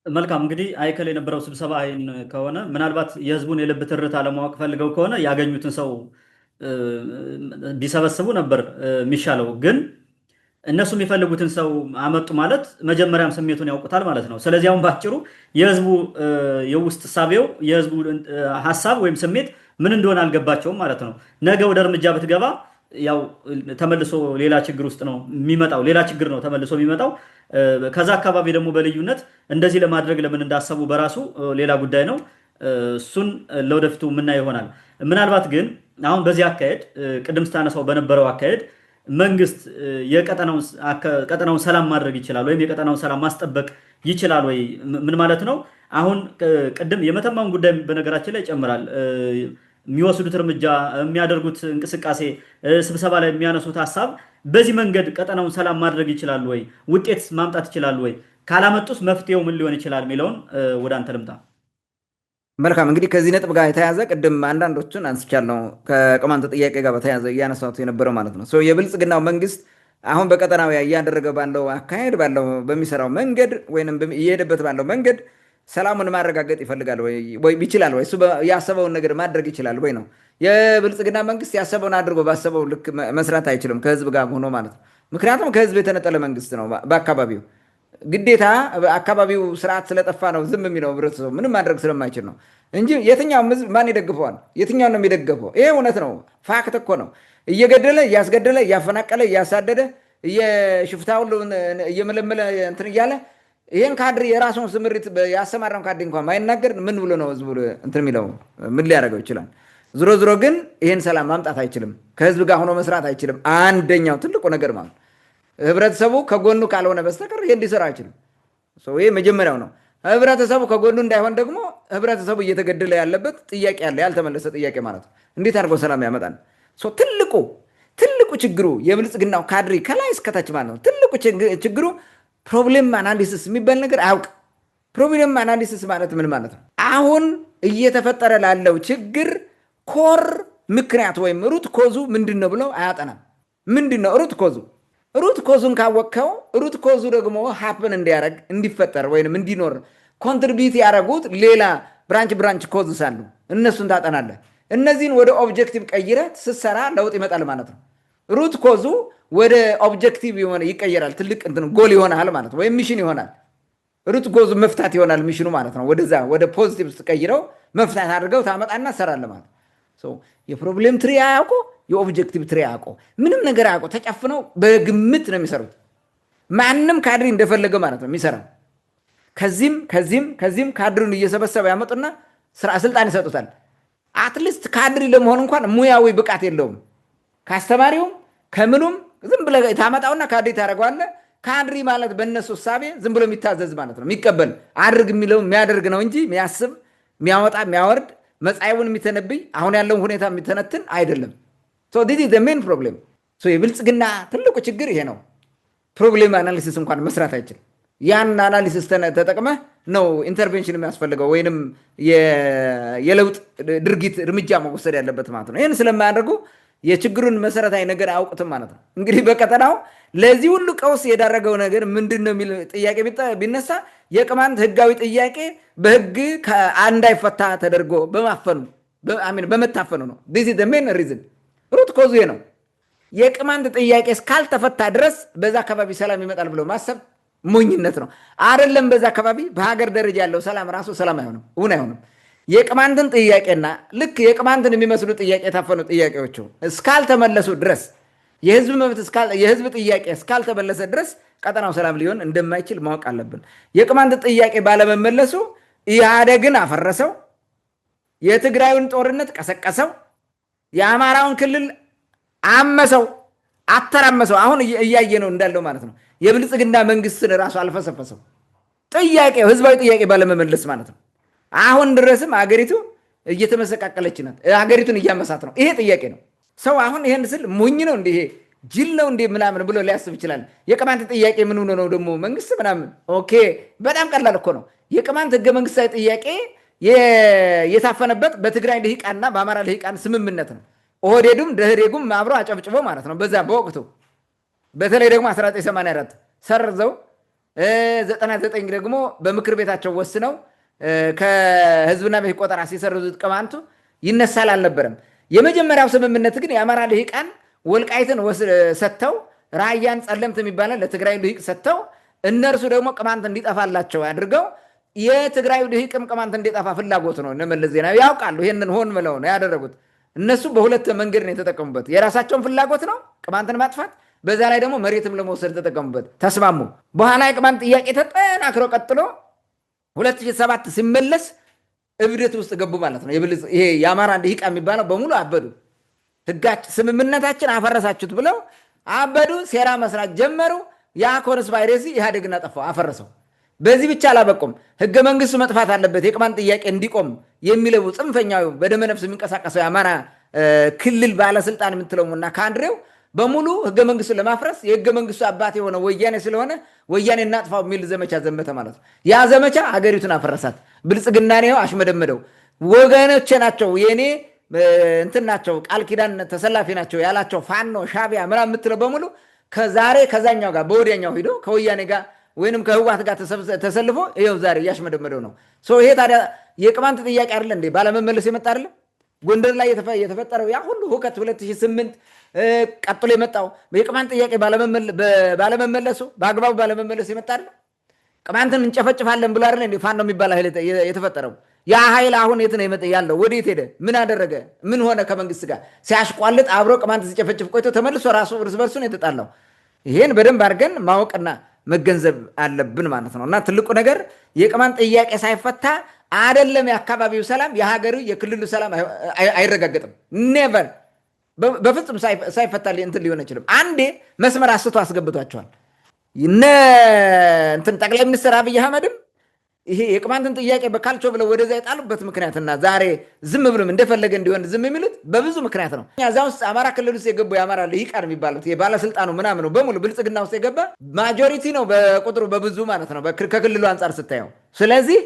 መልካም እንግዲህ አይከል የነበረው ስብሰባ ይህን ከሆነ ምናልባት የህዝቡን የልብ ትርታ ለማወቅ ፈልገው ከሆነ ያገኙትን ሰው ቢሰበስቡ ነበር የሚሻለው። ግን እነሱ የሚፈልጉትን ሰው አመጡ ማለት መጀመሪያም ስሜቱን ያውቁታል ማለት ነው። ስለዚህ አሁን ባጭሩ የህዝቡ የውስጥ ሳቢው የህዝቡ ሀሳብ ወይም ስሜት ምን እንደሆነ አልገባቸውም ማለት ነው። ነገ ወደ እርምጃ ብትገባ ያው ተመልሶ ሌላ ችግር ውስጥ ነው የሚመጣው። ሌላ ችግር ነው ተመልሶ የሚመጣው። ከዛ አካባቢ ደግሞ በልዩነት እንደዚህ ለማድረግ ለምን እንዳሰቡ በራሱ ሌላ ጉዳይ ነው። እሱን ለወደፊቱ የምናየው ይሆናል። ምናልባት ግን አሁን በዚህ አካሄድ ቅድም ስታነሳው በነበረው አካሄድ መንግስት የቀጠናውን ሰላም ማድረግ ይችላል ወይም የቀጠናውን ሰላም ማስጠበቅ ይችላል ወይ? ምን ማለት ነው? አሁን ቅድም የመተማውን ጉዳይ በነገራችን ላይ ይጨምራል። የሚወስዱት እርምጃ፣ የሚያደርጉት እንቅስቃሴ፣ ስብሰባ ላይ የሚያነሱት ሀሳብ በዚህ መንገድ ቀጠናውን ሰላም ማድረግ ይችላሉ ወይ? ውጤት ማምጣት ይችላሉ ወይ? ካላመጡስ መፍትሄው ምን ሊሆን ይችላል የሚለውን ወደ አንተ ልምጣ። መልካም እንግዲህ ከዚህ ነጥብ ጋር የተያዘ ቅድም አንዳንዶቹን አንስቻለሁ። ከቅማንት ጥያቄ ጋር በተያዘ እያነሳሁት የነበረው ማለት ነው። የብልጽግናው መንግስት አሁን በቀጠናው እያደረገ ባለው አካሄድ በሚሰራው መንገድ ወይም እየሄደበት ባለው መንገድ ሰላሙን ማረጋገጥ ይፈልጋል ወይ ይችላል ወይ? እሱ ያሰበውን ነገር ማድረግ ይችላል ወይ ነው። የብልጽግና መንግስት ያሰበውን አድርጎ ባሰበው ልክ መስራት አይችልም ከህዝብ ጋር ሆኖ ማለት ነው። ምክንያቱም ከህዝብ የተነጠለ መንግስት ነው። በአካባቢው ግዴታ አካባቢው ስርዓት ስለጠፋ ነው ዝም የሚለው ህብረተሰቡ ምንም ማድረግ ስለማይችል ነው እንጂ የትኛውም ህዝብ ማን ይደግፈዋል? የትኛው ነው የሚደገፈው? ይሄ እውነት ነው። ፋክት እኮ ነው። እየገደለ እያስገደለ እያፈናቀለ እያሳደደ የሽፍታ ሁሉ እየመለመለ እንትን እያለ ይህን ካድሪ የራሱን ስምሪት ያሰማራውን ካድሪ እንኳን ማይናገር ምን ብሎ ነው ህዝቡ እንትን የሚለው? ምን ሊያደርገው ይችላል? ዝሮ ዝሮ ግን ይህን ሰላም ማምጣት አይችልም። ከህዝብ ጋር ሆኖ መስራት አይችልም። አንደኛው ትልቁ ነገር ማለት ህብረተሰቡ ከጎኑ ካልሆነ በስተቀር ይሄ እንዲሰራ አይችልም። ይሄ መጀመሪያው ነው። ህብረተሰቡ ከጎኑ እንዳይሆን ደግሞ ህብረተሰቡ እየተገደለ ያለበት ጥያቄ አለ፣ ያልተመለሰ ጥያቄ ማለት ነው። እንዴት አድርጎ ሰላም ያመጣል? ትልቁ ችግሩ የብልጽግናው ካድሪ ከላይ እስከታች ማለት ነው። ትልቁ ችግሩ ፕሮብሌም አናሊሲስ የሚባል ነገር አያውቅ። ፕሮብሌም አናሊሲስ ማለት ምን ማለት ነው? አሁን እየተፈጠረ ላለው ችግር ኮር ምክንያት ወይም ሩት ኮዙ ምንድን ነው ብለው አያጠናም። ምንድን ነው ሩት ኮዙ? ሩት ኮዙን ካወቅከው ሩት ኮዙ ደግሞ ሀፕን እንዲያደርግ እንዲፈጠር ወይም እንዲኖር ኮንትሪቢዩት ያደረጉት ሌላ ብራንች ኮዝስ አሉ። እነሱን ታጠናለህ። እነዚህን ወደ ኦብጀክቲቭ ቀይረህ ስትሰራ ለውጥ ይመጣል ማለት ነው። ሩት ኮዙ ወደ ኦብጀክቲቭ ይቀየራል። ትልቅ ጎል ይሆናል ማለት ነው፣ ወይም ሚሽን ይሆናል። ሩት ኮዙ መፍታት ይሆናል ሚሽኑ ማለት ነው። ወደዛ ወደ ፖዚቲቭ ስትቀይረው መፍታት አድርገው ታመጣና ሰራለህ ማለት ነው። የፕሮብሌም ትሪ አያውቁ፣ የኦብጀክቲቭ ትሪ አያውቁ፣ ምንም ነገር አያውቁ። ተጨፍነው በግምት ነው የሚሰሩት። ማንም ካድሪ እንደፈለገ ማለት ነው የሚሰራው። ከዚህም ካድሪውን እየሰበሰበ ያመጡና ስልጣን ይሰጡታል። አትሊስት ካድሪ ለመሆን እንኳን ሙያዊ ብቃት የለውም። ከአስተማሪውም ከምኑም ዝም ብለህ ታመጣውና ካድሪ ታደርገዋለህ። ካድሪ ማለት በእነሱ እሳቤ ዝም ብሎ የሚታዘዝ ማለት ነው። የሚቀበል አድርግ የሚለው የሚያደርግ ነው እንጂ የሚያስብ፣ የሚያወጣ፣ የሚያወርድ፣ መጻኢውን የሚተነብይ፣ አሁን ያለውን ሁኔታ የሚተነትን አይደለም። ሜን ፕሮብሌም የብልጽግና ትልቁ ችግር ይሄ ነው። ፕሮብሌም አናሊሲስ እንኳን መስራት አይችልም። ያን አናሊሲስ ተጠቅመህ ነው ኢንተርቬንሽን የሚያስፈልገው ወይንም የለውጥ ድርጊት እርምጃ መወሰድ ያለበት ማለት ነው። ይህን ስለማያደርጉ የችግሩን መሰረታዊ ነገር አያውቁትም ማለት ነው። እንግዲህ በቀጠናው ለዚህ ሁሉ ቀውስ የዳረገው ነገር ምንድን ነው የሚል ጥያቄ ቢነሳ የቅማንት ህጋዊ ጥያቄ በህግ እንዳይፈታ ተደርጎ በመታፈኑ ነው። ሜን ሪዝን ሩት ኮዙ ነው። የቅማንት ጥያቄ እስካልተፈታ ድረስ በዛ አካባቢ ሰላም ይመጣል ብሎ ማሰብ ሞኝነት ነው። አይደለም በዛ አካባቢ በሀገር ደረጃ ያለው ሰላም ራሱ ሰላም አይሆንም። የቅማንትን ጥያቄና ልክ የቅማንትን የሚመስሉ ጥያቄ የታፈኑ ጥያቄዎቹ እስካልተመለሱ ድረስ የህዝብ ጥያቄ እስካልተመለሰ ድረስ ቀጠናው ሰላም ሊሆን እንደማይችል ማወቅ አለብን። የቅማንት ጥያቄ ባለመመለሱ ኢህአዴግን አፈረሰው፣ የትግራዩን ጦርነት ቀሰቀሰው፣ የአማራውን ክልል አመሰው፣ አተራመሰው። አሁን እያየ ነው እንዳለው ማለት ነው። የብልጽግና መንግስትን ራሱ አልፈሰፈሰው። ጥያቄው ህዝባዊ ጥያቄ ባለመመለስ ማለት ነው። አሁን ድረስም አገሪቱ እየተመሰቃቀለች ናት። አገሪቱን እያመሳት ነው። ይሄ ጥያቄ ነው። ሰው አሁን ይሄን ስል ሞኝ ነው እንዴ ጅል ነው እንዴ ምናምን ብሎ ሊያስብ ይችላል። የቅማንት ጥያቄ ምን ሆኖ ነው ደግሞ መንግስት ምናምን? ኦኬ በጣም ቀላል እኮ ነው። የቅማንት ህገ መንግስታዊ ጥያቄ የታፈነበት በትግራይ ልሂቃንና በአማራ ልሂቃን ስምምነት ነው። ኦህዴዱም ደህዴጉም አብሮ አጨብጭቦ ማለት ነው። በዛ በወቅቱ በተለይ ደግሞ 1984 ሰርዘው 99 ደግሞ በምክር ቤታቸው ወስነው ከህዝብና ቤት ቆጠራ ሲሰርዙት ቅማንቱ ይነሳል አልነበረም። የመጀመሪያው ስምምነት ግን የአማራ ልሂቃን ወልቃይትን ሰጥተው ራያን ጸለምት የሚባለን ለትግራይ ልሂቅ ሰጥተው እነርሱ ደግሞ ቅማንት እንዲጠፋላቸው አድርገው የትግራይ ልሂቅም ቅማንት እንዲጠፋ ፍላጎት ነው። መለስ ዜናዊ ያውቃሉ። ይህንን ሆን ብለው ነው ያደረጉት። እነሱ በሁለት መንገድ ነው የተጠቀሙበት። የራሳቸውን ፍላጎት ነው ቅማንትን ማጥፋት፣ በዛ ላይ ደግሞ መሬትም ለመውሰድ ተጠቀሙበት። ተስማሙ። በኋላ የቅማንት ጥያቄ ተጠናክሮ ቀጥሎ 2007 ሲመለስ እብደት ውስጥ ገቡ ማለት ነው። ይሄ የአማራ ልሂቃ የሚባለው በሙሉ አበዱ። ስምምነታችን አፈረሳችሁት ብለው አበዱ። ሴራ መስራት ጀመሩ። ያ ኮንስፓይሬሲ ኢህአዴግን አጠፋው፣ አፈረሰው። በዚህ ብቻ አላበቁም። ህገ መንግስቱ መጥፋት አለበት የቅማንት ጥያቄ እንዲቆም የሚለው ጽንፈኛው በደመነፍስ የሚንቀሳቀሰው የአማራ ክልል ባለስልጣን የምትለውና ካድሬው በሙሉ ህገ መንግስቱን ለማፍረስ የህገ መንግስቱ አባት የሆነ ወያኔ ስለሆነ ወያኔ እናጥፋው የሚል ዘመቻ ዘመተ ማለት ነው። ያ ዘመቻ ሀገሪቱን አፈረሳት። ብልጽግና ነው አሽመደመደው። ወገኖቼ ናቸው የኔ እንትን ናቸው ቃል ኪዳን ተሰላፊ ናቸው ያላቸው ፋኖ ሻቢያ ምናምን የምትለው በሙሉ ከዛሬ ከዛኛው ጋር በወዲያኛው ሂዶ ከወያኔ ጋር ወይንም ከህዋት ጋር ተሰልፎ ይኸው ዛሬ እያሽመደመደው ነው። ይሄ ታዲያ የቅማንት ጥያቄ አይደለ እንዴ? ባለመመለስ የመጣ አይደለ? ጎንደር ላይ የተፈጠረው ያ ሁሉ ሁከት 2008 ቀጥሎ የመጣው የቅማንት ጥያቄ ባለመመለሱ በአግባቡ ባለመመለሱ የመጣ አይደለ? ቅማንትን እንጨፈጭፋለን ብሎ አይደለ እንዴ ፋኖ የሚባል ኃይል የተፈጠረው? ያ ኃይል አሁን የት ነው ያለው? ወዴት ሄደ? ምን አደረገ? ምን ሆነ? ከመንግስት ጋር ሲያሽቋልጥ አብሮ ቅማንት ሲጨፈጭፍ ቆይቶ ተመልሶ ራሱ እርስ በርሱ ነው የተጣላው። ይሄን በደንብ አድርገን ማወቅና መገንዘብ አለብን ማለት ነው። እና ትልቁ ነገር የቅማንት ጥያቄ ሳይፈታ አይደለም የአካባቢው ሰላም፣ የሀገሩ የክልሉ ሰላም አይረጋገጥም። ኔቨር በፍጹም ሳይፈታ እንትን ሊሆን አይችልም። አንዴ መስመር አስቶ አስገብቷቸዋል። ጠቅላይ ሚኒስትር አብይ አህመድም ይሄ የቅማንትን ጥያቄ በካልቾ ብለው ወደዛ የጣሉበት ምክንያትና ዛሬ ዝም ብሎም እንደፈለገ እንዲሆን ዝም የሚሉት በብዙ ምክንያት ነው። እዛ ውስጥ አማራ ክልል ውስጥ የገቡ የአማራ ልሂቃን የሚባሉት የባለስልጣኑ ምናምኑ በሙሉ ብልጽግና ውስጥ የገባ ማጆሪቲ ነው በቁጥሩ በብዙ ማለት ነው ከክልሉ አንጻር ስታየው። ስለዚህ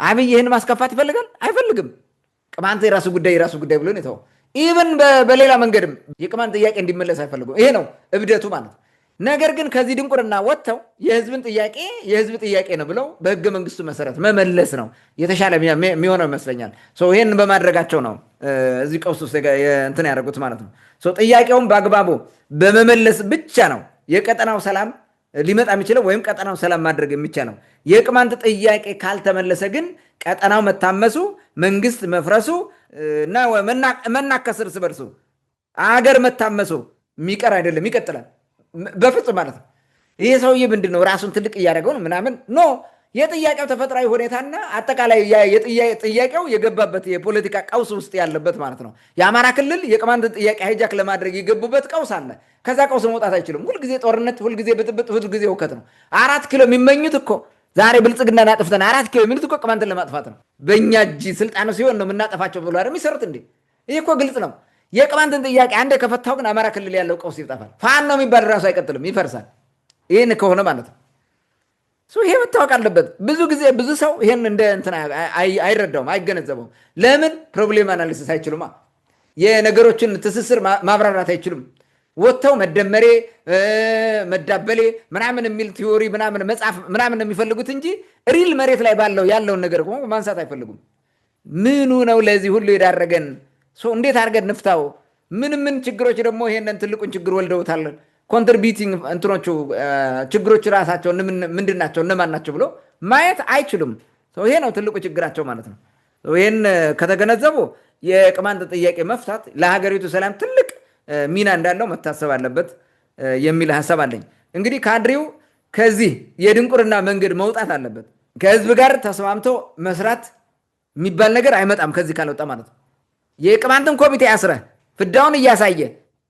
አብይ ይህን ማስከፋት ይፈልጋል አይፈልግም? ቅማንት የራሱ ጉዳይ ብሎ ነው። ኢቨን በሌላ መንገድም የቅማንት ጥያቄ እንዲመለስ አይፈልጉም። ይሄ ነው እብደቱ ማለት ነው። ነገር ግን ከዚህ ድንቁርና ወጥተው የህዝብ ጥያቄ ነው ብለው በህገ መንግስቱ መሰረት መመለስ ነው የተሻለ የሚሆነው ይመስለኛል። ይህን በማድረጋቸው ነው እዚህ ቀውስ ውስጥ እንትን ያደረጉት ማለት ነው። ጥያቄውን በአግባቡ በመመለስ ብቻ ነው የቀጠናው ሰላም ሊመጣ የሚችለው ወይም ቀጠናው ሰላም ማድረግ የሚቻለው። የቅማንት ጥያቄ ካልተመለሰ ግን ቀጠናው መታመሱ፣ መንግስት መፍረሱ እና መናከስ እርስ በርሱ አገር መታመሱ የሚቀር አይደለም፣ ይቀጥላል በፍጹም ማለት ነው። ይሄ ሰውዬ ምንድን ነው ራሱን ትልቅ እያደረገው ነው ምናምን ኖ የጥያቄው ተፈጥሯዊ ሁኔታና አጠቃላይ ጥያቄው የገባበት የፖለቲካ ቀውስ ውስጥ ያለበት ማለት ነው። የአማራ ክልል የቅማንትን ጥያቄ ሃይጃክ ለማድረግ የገቡበት ቀውስ አለ። ከዛ ቀውስ መውጣት አይችሉም። ሁልጊዜ ጦርነት፣ ሁልጊዜ ብጥብጥ፣ ሁልጊዜ ውከት ነው። 4 ኪሎ የሚመኙት እኮ ዛሬ ብልጽግና አጥፍተን 4 ኪሎ የሚሉት እኮ ቅማንትን ለማጥፋት ነው። በእኛ እጅ ስልጣኑ ሲሆን ነው የምናጠፋቸው ብሎ አይደል የሚሰሩት እንዴ? ይህ እኮ ግልጽ ነው። የቅማንትን ጥያቄ አንዴ ከፈታው ግን አማራ ክልል ያለው ቀውስ ይጠፋል። ፋኖ ነው የሚባል ራሱ አይቀጥልም፣ ይፈርሳል። ይህን ከሆነ ማለት ነው ይሄ መታወቅ አለበት። ብዙ ሰው ይሄን እንደ እንትና አይረዳውም፣ አይገነዘበውም። ለምን? ፕሮብሌም አናሊሲስ አይችሉማ። የነገሮችን ትስስር ማብራራት አይችሉም። ወጥተው መደመሬ መዳበሌ ምናምን የሚል ቲዮሪ ምናምን መጽሐፍ ምናምን የሚፈልጉት እንጂ ሪል መሬት ላይ ያለውን ነገር ማንሳት አይፈልጉም። ምኑ ነው ለዚህ ሁሉ የዳረገን? እንዴት አድርገን ንፍታው? ምን ችግሮች ደግሞ ይሄንን ትልቁን ችግር ወልደውታለን? ኮንትሪቢዩቲንግ እንትኖቹ ችግሮች ራሳቸው ምንድን ናቸው እነማን ናቸው ብሎ ማየት አይችሉም። ይሄ ነው ትልቁ ችግራቸው ማለት ነው። ይህን ከተገነዘቡ የቅማንት ጥያቄ መፍታት ለሀገሪቱ ሰላም ትልቅ ሚና እንዳለው መታሰብ አለበት የሚል ሀሳብ አለኝ። እንግዲህ ካድሬው ከዚህ የድንቁርና መንገድ መውጣት አለበት። ከህዝብ ጋር ተስማምቶ መስራት የሚባል ነገር አይመጣም ከዚህ ካልወጣ ማለት ነው። የቅማንትን ኮሚቴ አስረህ ፍዳውን እያሳየ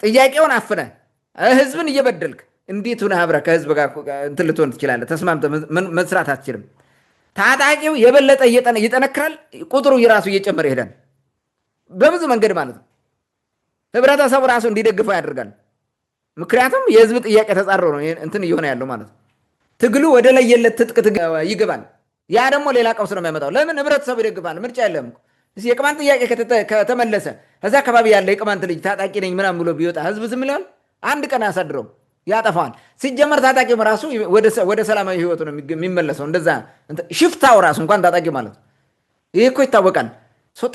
ጥያቄውን አፍነህ ህዝብን እየበደልክ እንዴት ሆነህ አብረህ ከህዝብ ጋር እንትን ልትሆን ትችላለህ? ተስማምተህ መስራት አትችልም። ታጣቂው የበለጠ ይጠነክራል፣ ቁጥሩ ራሱ እየጨመረ ይሄዳል በብዙ መንገድ ማለት ነው። ህብረተሰቡ ራሱ እንዲደግፈው ያደርጋል። ምክንያቱም የህዝብ ጥያቄ ተጻሮ ነው እንትን እየሆነ ያለው ማለት ነው። ትግሉ ወደ ለየለት ትጥቅ ይገባል። ያ ደግሞ ሌላ ቀውስ ነው የሚያመጣው። ለምን? ህብረተሰቡ ይደግፋል። ምርጫ የለም። የቅማንት ጥያቄ ከተመለሰ እዛ አካባቢ ያለ የቅማንት ልጅ ታጣቂ ነኝ ምናምን ብሎ ቢወጣ ህዝብ ዝም ይላል? አንድ ቀን አያሳድረውም፣ ያጠፋዋል። ሲጀመር ታጣቂም ራሱ ወደ ሰላማዊ ህይወቱ ነው የሚመለሰው። እንደዛ ሽፍታው ራሱ እንኳን ታጣቂ ማለት ነው። ይህ እኮ ይታወቃል።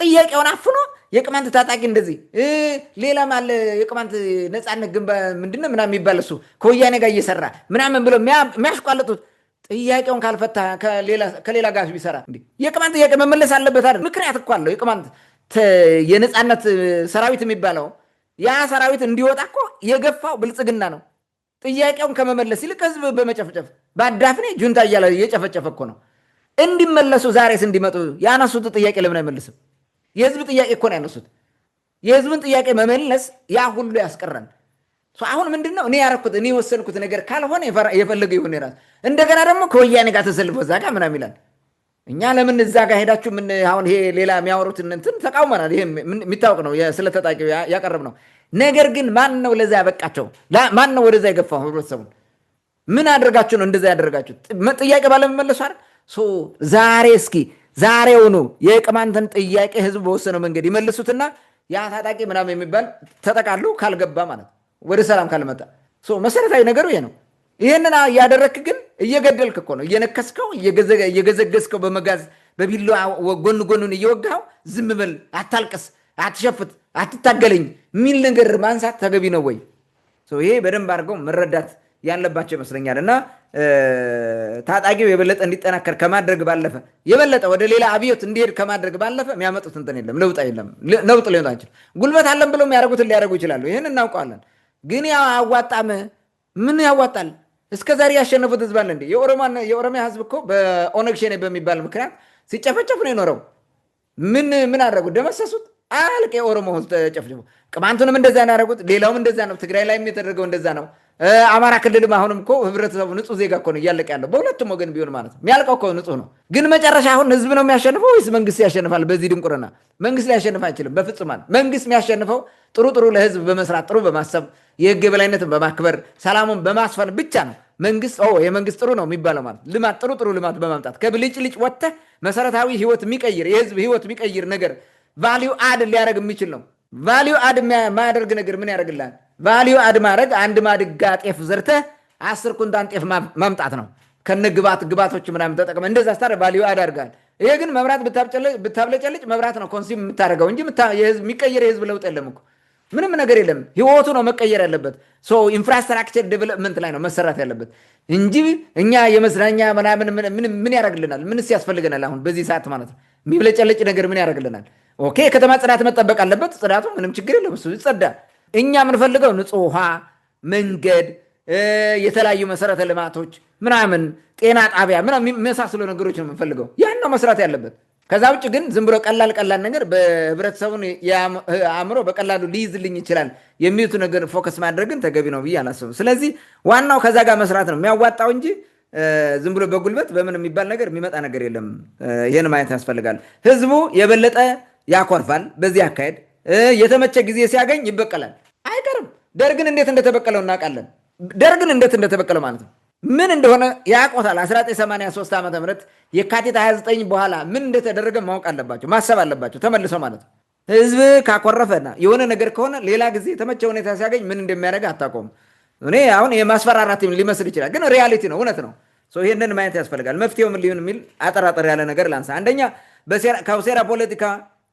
ጥያቄውን አፍኖ የቅማንት ታጣቂ እንደዚህ ሌላም አለ የቅማንት ነፃነት ግንባር ምንድነው ምናምን የሚባል እሱ ከወያኔ ጋር እየሰራ ምናምን ብሎ የሚያሽቋልጡት ጥያቄውን ካልፈታ ከሌላ ጋር ቢሰራ የቅማንት ጥያቄ መመለስ አለበት አይደል? ምክንያት እኮ አለው። የቅማንት የነፃነት ሰራዊት የሚባለው ያ ሰራዊት እንዲወጣ እኮ የገፋው ብልጽግና ነው። ጥያቄውን ከመመለስ ይልቅ ህዝብ በመጨፍጨፍ በአዳፍኔ ጁንታ እያለ እየጨፈጨፈ እኮ ነው። እንዲመለሱ ዛሬስ እንዲመጡ ያነሱት ጥያቄ ለምን አይመልስም? የህዝብ ጥያቄ እኮ ነው ያነሱት። የህዝብን ጥያቄ መመለስ ያ ሁሉ ያስቀራል። አሁን ምንድነው እኔ ያረኩት እኔ የወሰንኩት ነገር ካልሆነ የፈለገ ይሁን ይራስ እንደገና ደግሞ ከወያኔ ጋር ተሰልፎ እዛ ጋር ምናምን ይላል። እኛ ለምን እዛ ጋር ሄዳችሁ ምን አሁን ይሄ ሌላ የሚያወሩት እንትን ተቃውመናል። ይሄ የሚታወቅ ነው፣ ስለተጣቂው ያቀረብ ነው። ነገር ግን ማን ነው ለዛ ያበቃቸው? ማን ነው ወደዛ የገፋው? ህብረተሰቡን ምን አድርጋችሁ ነው እንደዛ ያደረጋችሁት? ጥያቄ ባለመመለሱ አይደል? ዛሬ እስኪ ዛሬውኑ የቅማንትን ጥያቄ ህዝብ በወሰነው መንገድ ይመልሱትና ያ ታጣቂ ምናምን የሚባል ተጠቃሉ ካልገባ ማለት ወደ ሰላም ካልመጣ መሰረታዊ ነገሩ ይሄ ነው። ይህንን እያደረግክ ግን እየገደልክ እኮ ነው፣ እየነከስከው፣ እየገዘገዝከው በመጋዝ በቢላ ጎኑን እየወጋው ዝም በል አታልቅስ፣ አትሸፍት፣ አትታገለኝ የሚል ነገር ማንሳት ተገቢ ነው ወይ? ይሄ በደንብ አድርገው መረዳት ያለባቸው ይመስለኛል። እና ታጣቂው የበለጠ እንዲጠናከር ከማድረግ ባለፈ የበለጠ ወደ ሌላ አብዮት እንዲሄድ ከማድረግ ባለፈ የሚያመጡት እንትን የለም፣ ለውጥ የለም። ለውጥ ሊሆን አይችል። ጉልበት አለን ብለው የሚያደርጉትን ሊያደርጉ ይችላሉ። ይህን እናውቀዋለን። ግን ያው አዋጣም ምን ያዋጣል? እስከዛሬ ያሸነፉት ህዝብ አለ እንዴ? የኦሮሚያ ህዝብ እኮ በኦነግ ሸኔ በሚባል ምክንያት ሲጨፈጨፍ ነው የኖረው። ምን አደረጉት? ደመሰሱት። አልቅ የኦሮሞ ህዝብ ተጨፍጭፎ። ቅማንቱንም እንደዛ ያደረጉት፣ ሌላውም እንደዛ ነው። ትግራይ ላይም የተደረገው እንደዛ ነው። አማራ ክልልም አሁንም እኮ ህብረተሰቡ ንጹህ ዜጋ እኮ ነው እያለቀ ያለው በሁለቱም ወገን ቢሆን ማለት ነው። የሚያልቀው እኮ ንጹህ ነው። ግን መጨረሻ አሁን ህዝብ ነው የሚያሸንፈው ወይስ መንግስት ያሸንፋል? በዚህ ድንቁርና መንግስት ሊያሸንፍ አይችልም በፍጹም። መንግስት የሚያሸንፈው ጥሩ ለህዝብ በመስራት ጥሩ በማሰብ የህግ የበላይነትን በማክበር ሰላሙን በማስፈን ብቻ ነው። መንግስት የመንግስት ጥሩ ነው የሚባለው ማለት ልማት ጥሩ ልማት በማምጣት ከብልጭልጭ ወጥተህ መሰረታዊ ህይወት የሚቀይር የህዝብ ህይወት የሚቀይር ነገር ቫሊዩ አድ ሊያደርግ የሚችል ነው። ቫሊዩ አድ የማያደርግ ነገር ምን ያደርግልሃል? ቫሊዩ አድ ማድረግ አንድ ማድጋ ጤፍ ዘርተህ 10 ኩንታል ጤፍ ማምጣት ነው። ከነ ግባቶች ምናምን ተጠቅመህ እንደዛ ስታደርግ ቫሊዩ አድ አድርጋል። ይሄ ግን መብራት ብታብለጨልጭ መብራት ነው ኮንሱም የምታደርገው እንጂ የሚቀየር የህዝብ ለውጥ የለም እኮ ምንም ነገር የለም። ህይወቱ ነው መቀየር ያለበት። ኢንፍራስትራክቸር ዴቨሎፕመንት ላይ ነው መሰራት ያለበት እንጂ እኛ የመዝናኛ ምናምን ምን ያደርግልናል? ምንስ ያስፈልገናል? አሁን በዚህ ሰዓት ማለት ነው የሚብለጨለጭ ነገር ምን ያደርግልናል? ኦኬ ከተማ ጽዳት መጠበቅ አለበት። ጽዳቱ ምንም ችግር የለም፣ እሱ ይጸዳ። እኛ የምንፈልገው ንጹህ ውሃ፣ መንገድ፣ የተለያዩ መሰረተ ልማቶች ምናምን፣ ጤና ጣቢያ ምናምን የሚመሳሰሉ ነገሮች ነው የምንፈልገው። ያን ነው መስራት ያለበት። ከዛ ውጭ ግን ዝም ብሎ ቀላል ነገር በህብረተሰቡን አእምሮ በቀላሉ ሊይዝልኝ ይችላል የሚሉት ነገር ፎከስ ማድረግን ተገቢ ነው ብዬ አላስብም። ስለዚህ ዋናው ከዛ ጋር መስራት ነው የሚያዋጣው እንጂ ዝም ብሎ በጉልበት በምን የሚባል ነገር የሚመጣ ነገር የለም። ይህን ማየት ያስፈልጋል። ህዝቡ የበለጠ ያኮርፋል በዚህ አካሄድ። የተመቸ ጊዜ ሲያገኝ ይበቀላል፣ አይቀርም። ደርግን እንዴት እንደተበቀለው እናውቃለን። ደርግን እንዴት እንደተበቀለው ማለት ነው ምን እንደሆነ ያቆታል። 1983 ዓ ም የካቲት 29 በኋላ ምን እንደተደረገ ማወቅ አለባቸው፣ ማሰብ አለባቸው ተመልሰው ማለት ነው። ህዝብ ካኮረፈና የሆነ ነገር ከሆነ ሌላ ጊዜ የተመቸ ሁኔታ ሲያገኝ ምን እንደሚያደርግ አታውቀውም። እኔ አሁን የማስፈራራት ሊመስል ይችላል፣ ግን ሪያሊቲ ነው፣ እውነት ነው። ይሄንን ማየት ያስፈልጋል። መፍትሄው ምን ሊሆን የሚል አጠራጠር ያለ ነገር ላንሳ። አንደኛ ከሴራ ፖለቲካ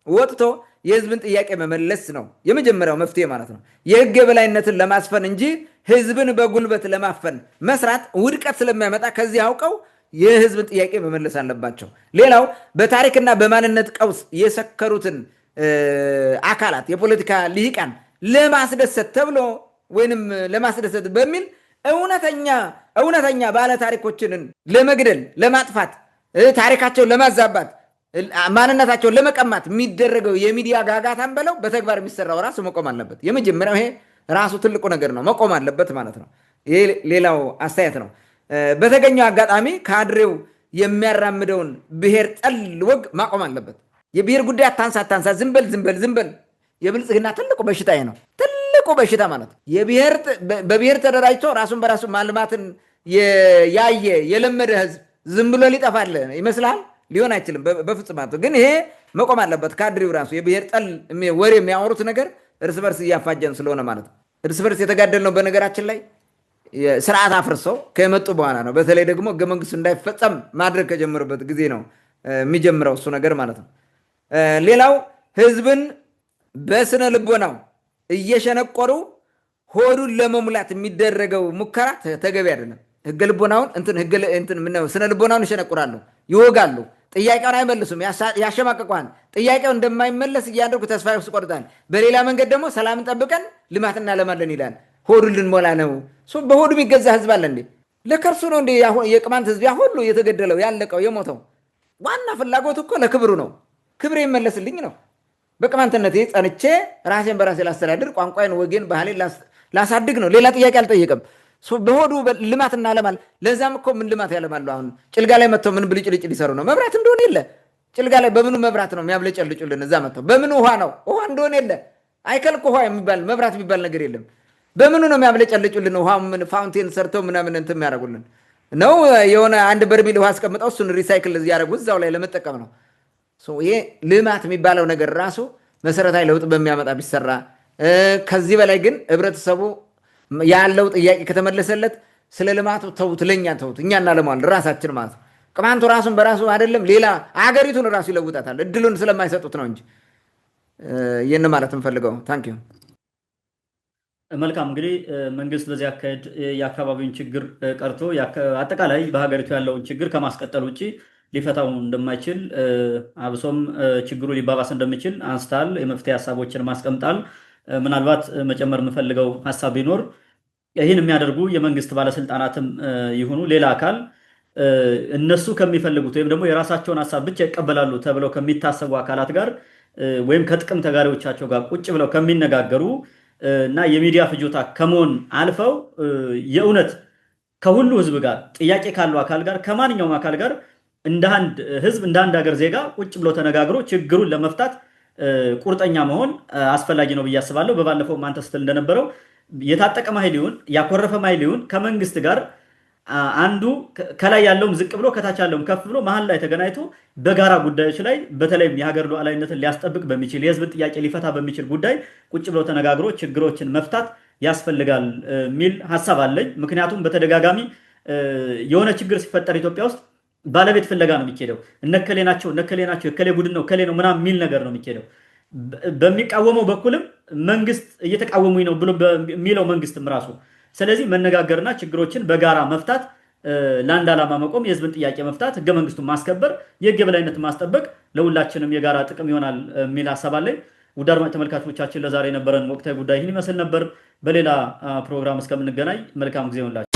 ወጥቶ የህዝብን ጥያቄ መመለስ ነው የመጀመሪያው መፍትሄ ማለት ነው። የህግ የበላይነትን ለማስፈን እንጂ ህዝብን በጉልበት ለማፈን መስራት ውድቀት ስለሚያመጣ ከዚህ አውቀው የህዝብን ጥያቄ መመለስ አለባቸው። ሌላው በታሪክና በማንነት ቀውስ የሰከሩትን አካላት የፖለቲካ ልሂቃን ለማስደሰት ተብሎ ወይንም ለማስደሰት በሚል እውነተኛ ባለ ታሪኮችን ለመግደል፣ ለማጥፋት፣ ታሪካቸውን ለማዛባት፣ ማንነታቸውን ለመቀማት የሚደረገው የሚዲያ ጋጋታን በለው በተግባር የሚሰራው ራሱ መቆም አለበት። የመጀመሪያው ይሄ ራሱ ትልቁ ነገር ነው፣ መቆም አለበት ማለት ነው። ይሄ ሌላው አስተያየት ነው። በተገኘው አጋጣሚ ካድሬው የሚያራምደውን ብሔር ጠል ወግ ማቆም አለበት። የብሔር ጉዳይ አታንሳ፣ ዝምበል። የብልጽግና ትልቁ በሽታ ይሄ ነው፣ ትልቁ በሽታ ማለት ነው። በብሔር ተደራጅቶ ራሱን በራሱ ማልማትን ያየ የለመደ ህዝብ ዝም ብሎ ሊጠፋል ይመስላል? ሊሆን አይችልም በፍጹም። ግን ይሄ መቆም አለበት። ካድሬው ራሱ የብሔር ጠል ወሬ የሚያወሩት ነገር እርስ በርስ እያፋጀን ስለሆነ ማለት ነው። እርስ በርስ የተጋደል ነው። በነገራችን ላይ ስርዓት አፍርሰው ከመጡ በኋላ ነው። በተለይ ደግሞ ህገ መንግስቱ እንዳይፈጸም ማድረግ ከጀመሩበት ጊዜ ነው የሚጀምረው እሱ ነገር ማለት ነው። ሌላው ህዝብን በስነ ልቦናው እየሸነቆሩ ሆዱን ለመሙላት የሚደረገው ሙከራ ተገቢ አይደለም። ህገ ልቦናውን ስነ ልቦናውን ይሸነቁራሉ፣ ይወጋሉ። ጥያቄውን አይመልሱም፣ ያሸማቀቋል። ጥያቄው እንደማይመለስ እያደረጉ ተስፋ ያስቆርጣል። በሌላ መንገድ ደግሞ ሰላምን ጠብቀን ልማት እናለማለን ይላል። ሆዱን ልንሞላ ነው። በሆዱ የሚገዛ ህዝብ አለ እንዴ? ለከርሱ ነው እንዴ የቅማንት ህዝብ ያ ሁሉ የተገደለው ያለቀው የሞተው? ዋና ፍላጎት እኮ ለክብሩ ነው። ክብሬ ይመለስልኝ ነው። በቅማንትነቴ ጸንቼ ራሴን በራሴ ላስተዳድር፣ ቋንቋዬን፣ ወጌን፣ ባህሌን ላሳድግ ነው። ሌላ ጥያቄ አልጠየቅም። በሆዱ ልማት እናለማል። ለዛም እኮ ምን ልማት ያለማሉ? አሁን ጭልጋ ላይ መጥተው ምን ብልጭልጭ ሊሰሩ ነው? መብራት እንደሆነ የለ። ጭልጋ ላይ በምኑ መብራት ነው የሚያብለጨልጩልን? እዛ መጥተው በምኑ ውሃ ነው? ውሃ እንደሆነ የለ። አይከልክ ውሃ የሚባል መብራት የሚባል ነገር የለም። በምኑ ነው የሚያብለጨልጩልን? ውሃ ምን ፋውንቴን ሰርተው ምናምን እንትን የሚያደርጉልን ነው? የሆነ አንድ በርሜል ውሃ አስቀምጠው እሱን ሪሳይክል እያደረጉ እዛው ላይ ለመጠቀም ነው። ይሄ ልማት የሚባለው ነገር ራሱ መሰረታዊ ለውጥ በሚያመጣ ቢሰራ። ከዚህ በላይ ግን ህብረተሰቡ ያለው ጥያቄ ከተመለሰለት ስለ ልማቱ ተውት፣ ለእኛ ተውት፣ እኛ እናለማዋለን ራሳችን ማለት ነው። ቅማንቱ ራሱን በራሱ አይደለም ሌላ አገሪቱን ራሱ ይለውጣታል፣ እድሉን ስለማይሰጡት ነው እንጂ። ይህን ማለት እንፈልገው። ታንክ ዩ። መልካም እንግዲህ መንግስት በዚህ አካሄድ የአካባቢውን ችግር ቀርቶ አጠቃላይ በሀገሪቱ ያለውን ችግር ከማስቀጠል ውጭ ሊፈታው እንደማይችል አብሶም ችግሩ ሊባባስ እንደሚችል አንስታል። የመፍትሄ ሀሳቦችን ማስቀምጣል። ምናልባት መጨመር የምፈልገው ሀሳብ ቢኖር ይህን የሚያደርጉ የመንግስት ባለስልጣናትም ይሁኑ ሌላ አካል እነሱ ከሚፈልጉት ወይም ደግሞ የራሳቸውን ሀሳብ ብቻ ይቀበላሉ ተብለው ከሚታሰቡ አካላት ጋር ወይም ከጥቅም ተጋሪዎቻቸው ጋር ቁጭ ብለው ከሚነጋገሩ እና የሚዲያ ፍጆታ ከመሆን አልፈው የእውነት ከሁሉ ህዝብ ጋር ጥያቄ ካለው አካል ጋር ከማንኛውም አካል ጋር እንደ አንድ ህዝብ እንደ አንድ ሀገር ዜጋ ቁጭ ብሎ ተነጋግሮ ችግሩን ለመፍታት ቁርጠኛ መሆን አስፈላጊ ነው ብዬ አስባለሁ። በባለፈው አንተ ስትል እንደነበረው የታጠቀ ኃይል ይሁን ያኮረፈ ኃይል ይሁን ከመንግስት ጋር አንዱ ከላይ ያለውም ዝቅ ብሎ ከታች ያለውም ከፍ ብሎ መሀል ላይ ተገናኝቶ በጋራ ጉዳዮች ላይ በተለይም የሀገር ሉዓላዊነትን ሊያስጠብቅ በሚችል የህዝብን ጥያቄ ሊፈታ በሚችል ጉዳይ ቁጭ ብሎ ተነጋግሮ ችግሮችን መፍታት ያስፈልጋል የሚል ሀሳብ አለኝ። ምክንያቱም በተደጋጋሚ የሆነ ችግር ሲፈጠር ኢትዮጵያ ውስጥ ባለቤት ፍለጋ ነው የሚኬደው። እነከሌ ናቸው የከሌ ቡድን ነው ከሌ ነው ምናምን የሚል ነገር ነው የሚኬደው። በሚቃወመው በኩልም መንግስት እየተቃወሙኝ ነው ብሎ የሚለው መንግስትም ራሱ። ስለዚህ መነጋገርና ችግሮችን በጋራ መፍታት፣ ለአንድ ዓላማ መቆም፣ የህዝብን ጥያቄ መፍታት፣ ህገ መንግስቱን ማስከበር፣ የህግ የበላይነት ማስጠበቅ ለሁላችንም የጋራ ጥቅም ይሆናል የሚል ሀሳብ አለኝ። ውድ አድማጭ ተመልካቾቻችን ለዛሬ የነበረን ወቅታዊ ጉዳይ ይህን ይመስል ነበር። በሌላ ፕሮግራም እስከምንገናኝ መልካም ጊዜ ይሁንላችሁ።